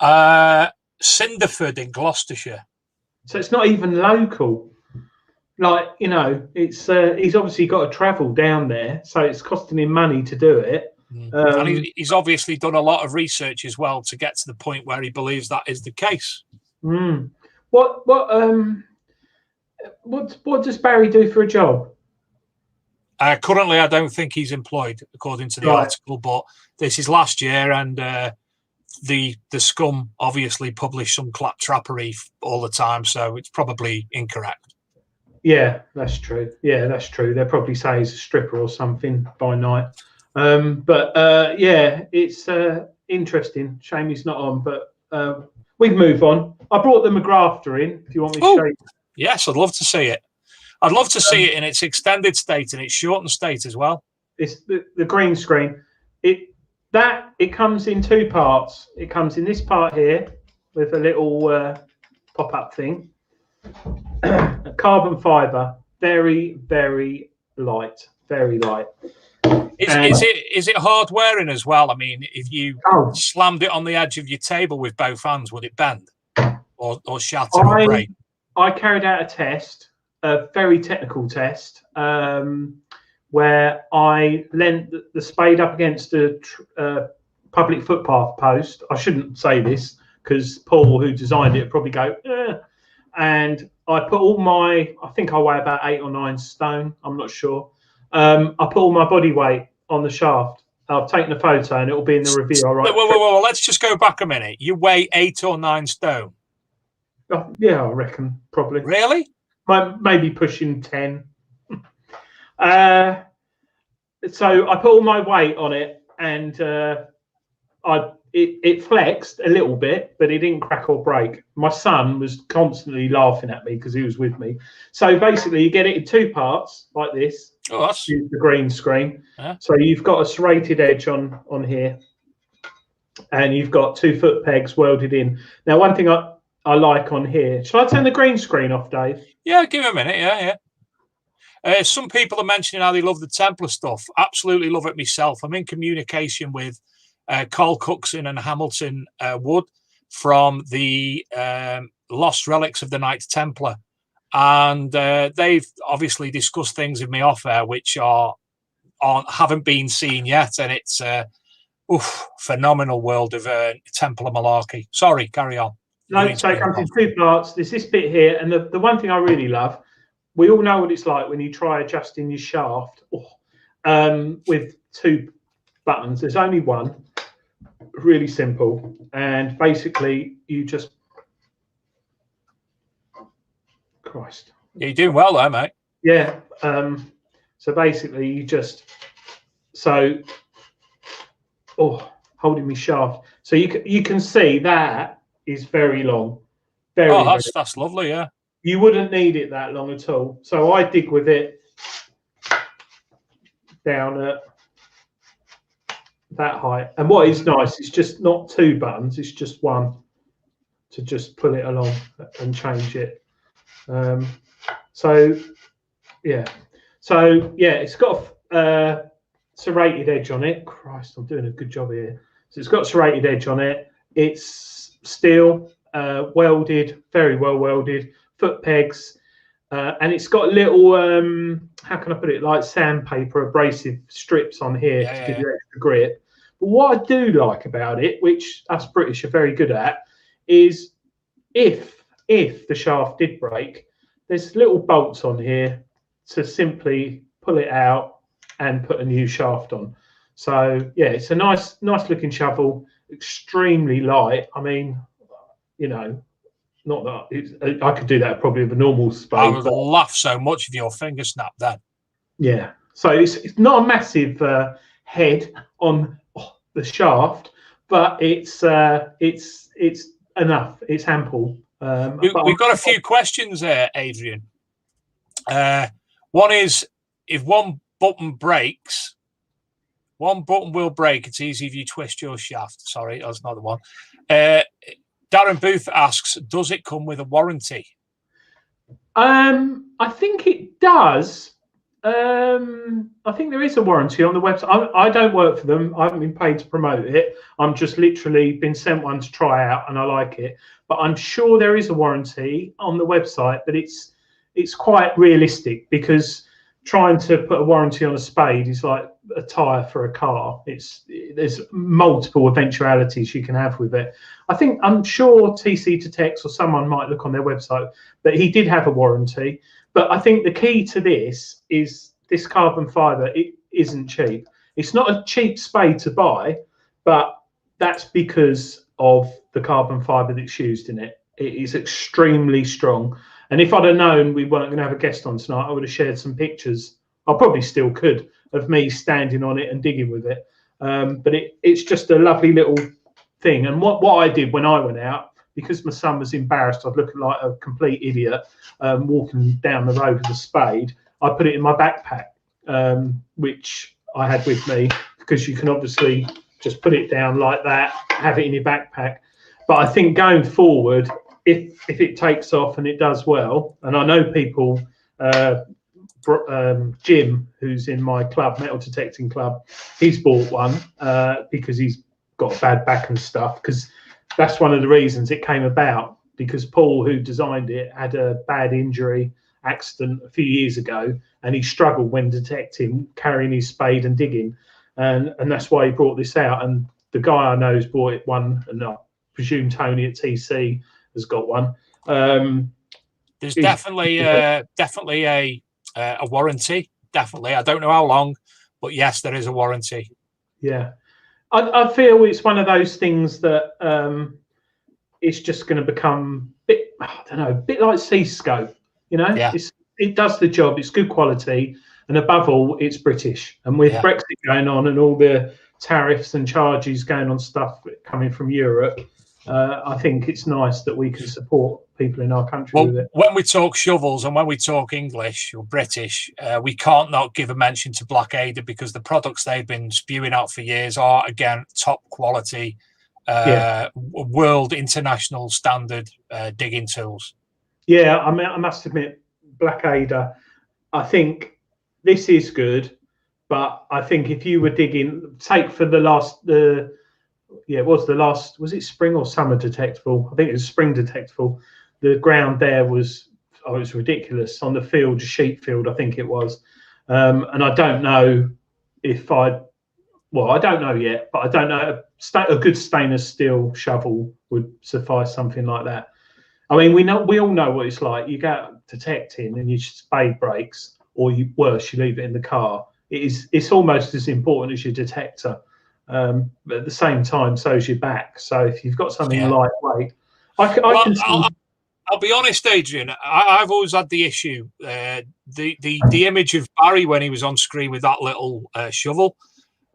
Cinderford in Gloucestershire. So it's not even local. Like, it's he's obviously got to travel down there, so it's costing him money to do it. And he's obviously done a lot of research as well to get to the point where he believes that is the case. What does Barry do for a job? Currently, I don't think he's employed, according to the article, but this is last year, and the scum obviously publish some claptrappery all the time, so it's probably incorrect. Yeah, that's true. They'll probably say he's a stripper or something by night. It's interesting. Shame he's not on, but we can move on. I brought the McGrafter in, if you want me to show you. Yes, I'd love to see it. I'd love to see it in its extended state and its shortened state as well. It's the green screen. It comes in two parts. It comes in this part here with a little pop-up thing. Carbon fibre, very, very light, very light. Is it hard wearing as well? I mean, if you slammed it on the edge of your table with both hands, would it bend or shatter or break? I carried out a test, a very technical test, where I leant the spade up against a public footpath post. I shouldn't say this because Paul, who designed it, would probably go, and I put I think I weigh about 8 or 9 stone, I'm not sure. I put all my body weight on the shaft. I've taken a photo and it will be in the review. All right. Well, let's just go back a minute. You weigh 8 or 9 stone? Yeah, I reckon, probably. Really? Maybe pushing 10. So I put all my weight on it, and it flexed a little bit, but it didn't crack or break. My son was constantly laughing at me because he was with me. So basically, you get it in 2 parts like this. Oh, that's the green screen. Yeah. So you've got a serrated edge on here, and you've got 2 foot pegs welded in. Now, one thing I I like on here. Shall I turn the green screen off, Dave? Yeah, give me a minute. Yeah. Some people are mentioning how they love the Templar stuff. Absolutely love it myself. I'm in communication with Carl Cookson and Hamilton Wood from the Lost Relics of the Knights Templar. And they've obviously discussed things with me off air which haven't been seen yet. And it's phenomenal world of Templar malarkey. Sorry, carry on. No, so it comes in two parts. There's this bit here. And the one thing I really love, we all know what it's like when you try adjusting your shaft with two buttons. There's only one, really simple. And basically, you just... Christ. You're doing well there, mate. Yeah. So basically, you just... holding me shaft. So you can see that is very long. That's lovely, yeah. You wouldn't need it that long at all. So I dig with it down at that height. And what is nice, it's just not two buttons, it's just one to just pull it along and change it. It's got a serrated edge on it. Christ, I'm doing a good job here. So it's got a serrated edge on it. It's steel, welded, very well welded, foot pegs, and it's got little, how can I put it, like sandpaper abrasive strips on here to give you extra grip. But what I do like about it, which us British are very good at, is if the shaft did break, there's little bolts on here to simply pull it out and put a new shaft on. So yeah, it's a nice looking shovel, extremely light. I mean, not that I could do that probably with a normal spade. I would laugh so much if your finger snapped then. Yeah, so it's not a massive head on the shaft, but it's enough. It's ample. We've got a few questions there, Adrian. One is, if one button breaks, one button will break. It's easy if you twist your shaft. Sorry, that's not the one. Darren Booth asks, does it come with a warranty? I think it does. I think there is a warranty on the website. I don't work for them. I haven't been paid to promote it. I'm just literally been sent one to try out, and I like it. But I'm sure there is a warranty on the website, but it's quite realistic, because trying to put a warranty on a spade is like a tyre for a car. There's multiple eventualities you can have with it. I'm sure TC to Tex or someone might look on their website that he did have a warranty. But I think the key to this is this carbon fibre. It isn't cheap. It's not a cheap spade to buy, but that's because of the carbon fibre that's used in it. It is extremely strong. And if I'd have known we weren't going to have a guest on tonight, I would have shared some pictures. I probably still could, of me standing on it and digging with it. But it's just a lovely little thing. And what I did when I went out, because my son was embarrassed, I'd look like a complete idiot walking down the road with a spade, I put it in my backpack, which I had with me, because you can obviously just put it down like that, have it in your backpack. But I think going forward, if it takes off and it does well, and I know people, Jim, who's in my club, metal detecting club, he's bought one because he's got a bad back and stuff, because that's one of the reasons it came about, because Paul, who designed it, had a bad injury accident a few years ago, and he struggled when detecting, carrying his spade and digging, and that's why he brought this out. And the guy I know has bought it one, and I presume Tony at TC has got one. There's definitely a warranty. Definitely, I don't know how long, but yes, there is a warranty. Yeah, I feel it's one of those things that it's just going to become a bit like C-scope. Yeah. It does the job. It's good quality, and above all, it's British. And with Brexit going on and all the tariffs and charges going on stuff coming from Europe, I think it's nice that we can support people in our country with it. When we talk shovels and when we talk English or British, we can't not give a mention to Blackadder, because the products they've been spewing out for years are, again, top quality world international standard digging tools. Yeah, I mean, I must admit, Blackadder, I think this is good, but I think if you were digging, take for was it spring or summer detectable? I think it was spring detectable. The ground there was, it was ridiculous on the field, sheep field, I think it was. And I don't know if I don't know yet, but I don't know. A good stainless steel shovel would suffice something like that. I mean, we all know what it's like. You go out detecting and your spade breaks, or worse, you leave it in the car. It's almost as important as your detector. But at the same time, so is your back. So if you've got something lightweight, I'll be honest, Adrian. I've always had the issue. The image of Barry when he was on screen with that little shovel.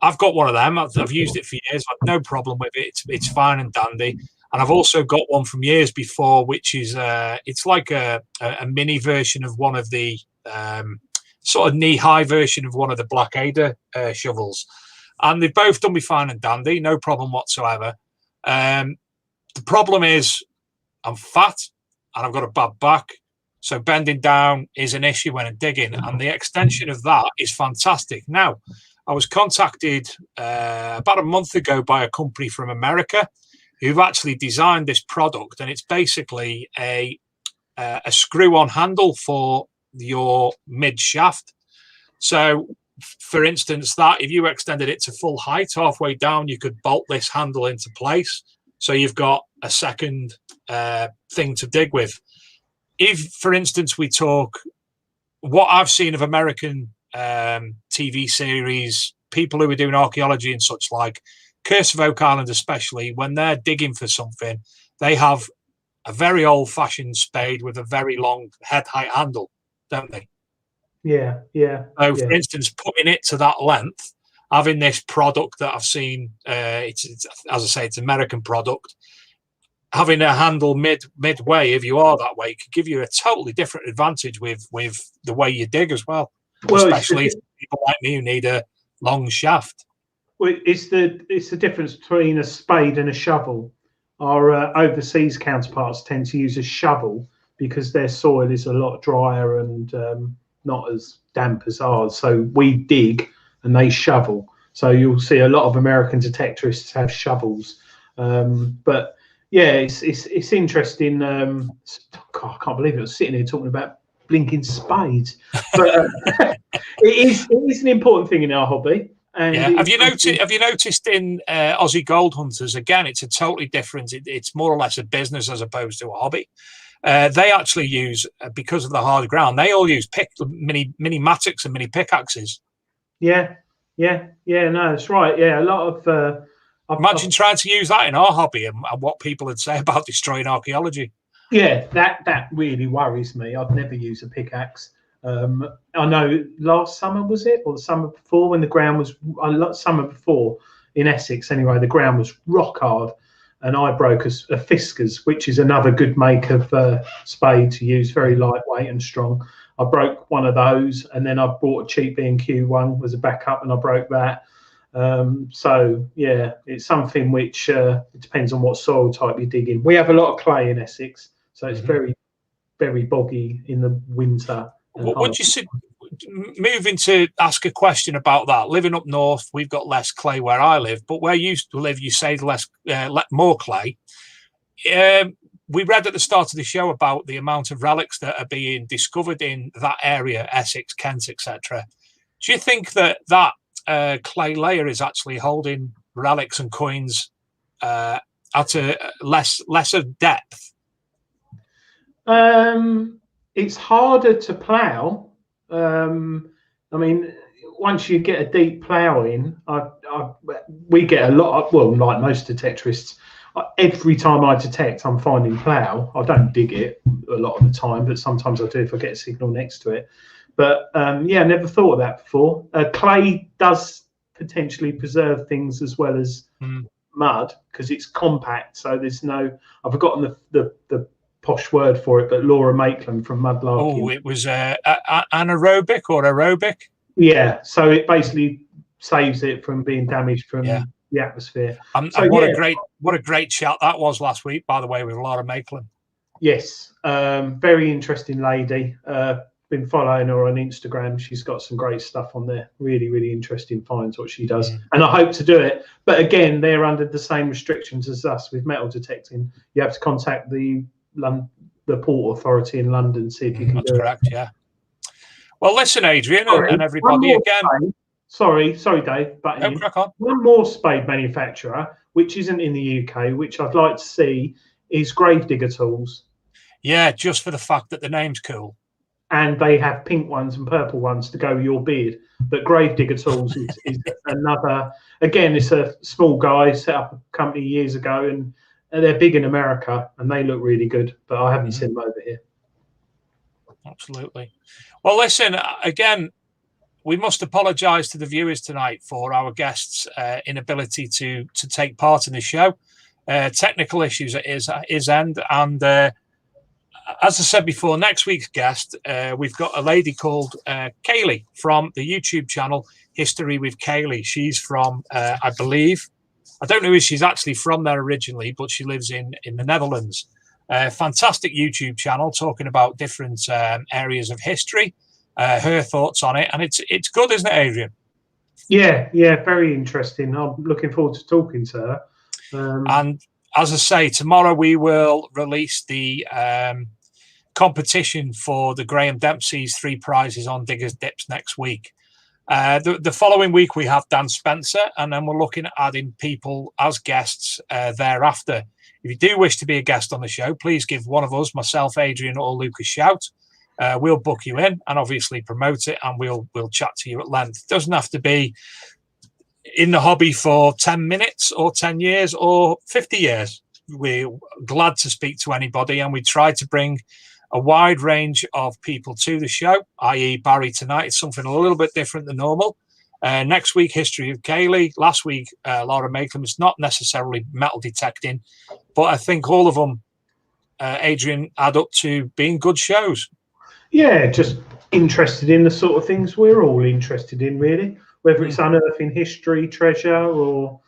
I've got one of them. I've used it for years. I've no problem with it. It's fine and dandy. And I've also got one from years before, which is it's like a mini version of one of the sort of knee-high version of one of the Blackadder shovels. And they've both done me fine and dandy, no problem whatsoever. The problem is I'm fat and I've got a bad back. So bending down is an issue when I'm digging. And the extension of that is fantastic. Now, I was contacted about a month ago by a company from America who've actually designed this product. And it's basically a screw-on handle for your mid shaft. So for instance, that if you extended it to full height halfway down, you could bolt this handle into place. So you've got a second thing to dig with. If, for instance, we talk what I've seen of American TV series, people who are doing archaeology and such like, Curse of Oak Island especially, when they're digging for something, they have a very old-fashioned spade with a very long head height handle, don't they? Yeah. So, for instance, putting it to that length, having this product that I've seen, it's as I say, it's an American product. Having a handle midway, if you are that way, could give you a totally different advantage with the way you dig as well. Especially people like me who need a long shaft. Well, it's the difference between a spade and a shovel. Our overseas counterparts tend to use a shovel because their soil is a lot drier and not as damp as ours. So we dig and they shovel. So you'll see a lot of American detectorists have shovels. But yeah, it's interesting. God, I can't believe it. I was sitting here talking about blinking spades. But it is an important thing in our hobby. And yeah. Have you noticed in Aussie Gold Hunters, again, it's a totally different, it's more or less a business as opposed to a hobby. They actually use, because of the hard ground, they all use mini mattocks and mini pickaxes. Yeah, no, that's right. Yeah, a lot of... Imagine trying to use that in our hobby and what people would say about destroying archaeology. Yeah, that really worries me. I'd never use a pickaxe. I know last summer, was it, or the summer before, when the ground was summer before in Essex anyway, the ground was rock hard, and I broke a Fiskars, which is another good make of spade to use, very lightweight and strong. I broke one of those, and then I bought a cheap B&Q one as a backup, and I broke that. So yeah, it's something which it depends on what soil type you're digging. We have a lot of clay in Essex, so it's very, very boggy in the winter. Would you say, moving to ask a question about that? Living up north, we've got less clay where I live, but where you used to live, you say more clay. We read at the start of the show about the amount of relics that are being discovered in that area, Essex, Kent, etc. Do you think that clay layer is actually holding relics and coins at a lesser depth? It's harder to plough. I mean, once you get a deep plough in, we get a lot of, well, like most detectorists, every time I detect, I'm finding plough. I don't dig it a lot of the time, but sometimes I do if I get a signal next to it. But yeah, never thought of that before. Clay does potentially preserve things as well as mud because it's compact. So there's no, I've forgotten the posh word for it, but Laura Maitland from Mudlarking. Oh, it was anaerobic or aerobic? Yeah, so it basically saves it from being damaged from the atmosphere. And So what a great chat that was last week, by the way, with Laura Maitland. Yes, very interesting lady. Been following her on Instagram. She's got some great stuff on there. Really, really interesting finds what she does. And I hope to do it. But again, they're under the same restrictions as us with metal detecting. You have to contact the Port Authority in London, see if you can do it. That's correct, yeah. Well, listen, Adrian, and everybody again. Sorry, Dave, but crack on. One more spade manufacturer, which isn't in the UK, which I'd like to see, is Gravedigger Tools. Yeah, just for the fact that the name's cool. And they have pink ones and purple ones to go with your beard. But Gravedigger Tools is another. Again, it's a small guy set up a company years ago, and they're big in America, and they look really good. But I haven't seen them over here. Absolutely. Well, listen, again, we must apologise to the viewers tonight for our guests' inability to take part in the show. Technical issues at his end, and as I said before, next week's guest, we've got a lady called Kaylee from the YouTube channel History with Kaylee. She's from, I believe, I don't know if she's actually from there originally, but she lives in the Netherlands. Fantastic YouTube channel talking about different areas of history, her thoughts on it, and it's good, isn't it, Adrian? Yeah, very interesting. I'm looking forward to talking to her. And as I say, tomorrow we will release the competition for the Graham Dempsey's 3 prizes on Diggers Dips next week. The following week we have Dan Spencer, and then we're looking at adding people as guests thereafter. If you do wish to be a guest on the show, please give one of us, myself, Adrian, or Luke, a shout. We'll book you in and obviously promote it, and we'll chat to you at length. It doesn't have to be in the hobby for 10 minutes or 10 years or 50 years. We're glad to speak to anybody, and we try to bring a wide range of people to the show, i.e. Barry tonight. It's something a little bit different than normal. Next week, History of Kaylee. Last week, Laura Maitland. It's not necessarily metal detecting, but I think all of them, Adrian, add up to being good shows. Yeah, just interested in the sort of things we're all interested in, really. Whether it's unearthing history, treasure, or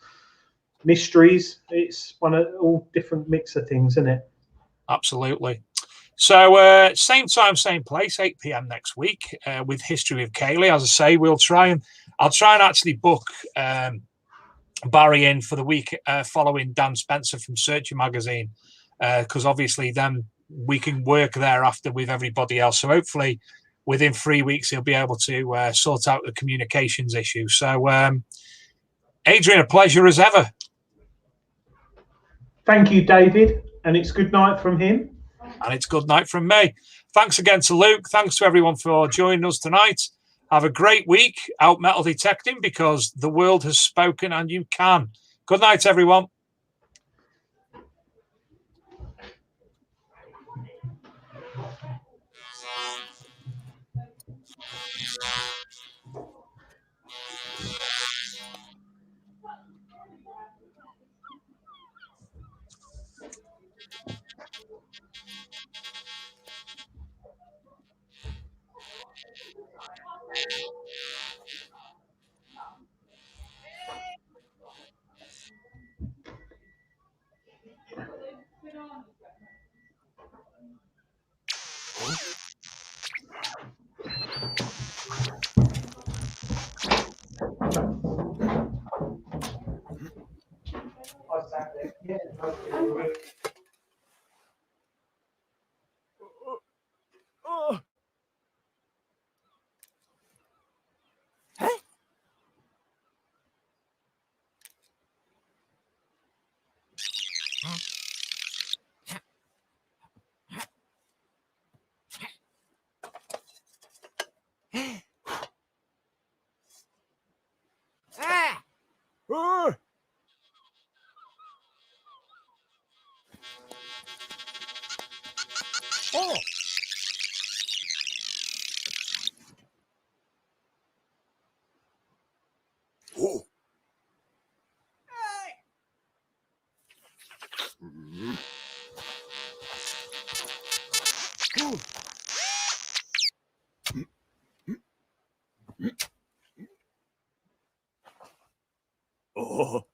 mysteries, it's one of all different mix of things, isn't it? Absolutely. So same time, same place, 8 p.m. next week with History of Kaylee. As I say, I'll try and actually book Barry in for the week following Dan Spencer from Searcher magazine, because obviously then we can work thereafter with everybody else. So hopefully within 3 weeks he'll be able to sort out the communications issue. So Adrian, a pleasure as ever. Thank you, David, and it's good night from him. And it's good night from me. Thanks again to Luke. Thanks to everyone for joining us tonight. Have a great week out metal detecting, because the world has spoken and you can. Good night, everyone. Oh.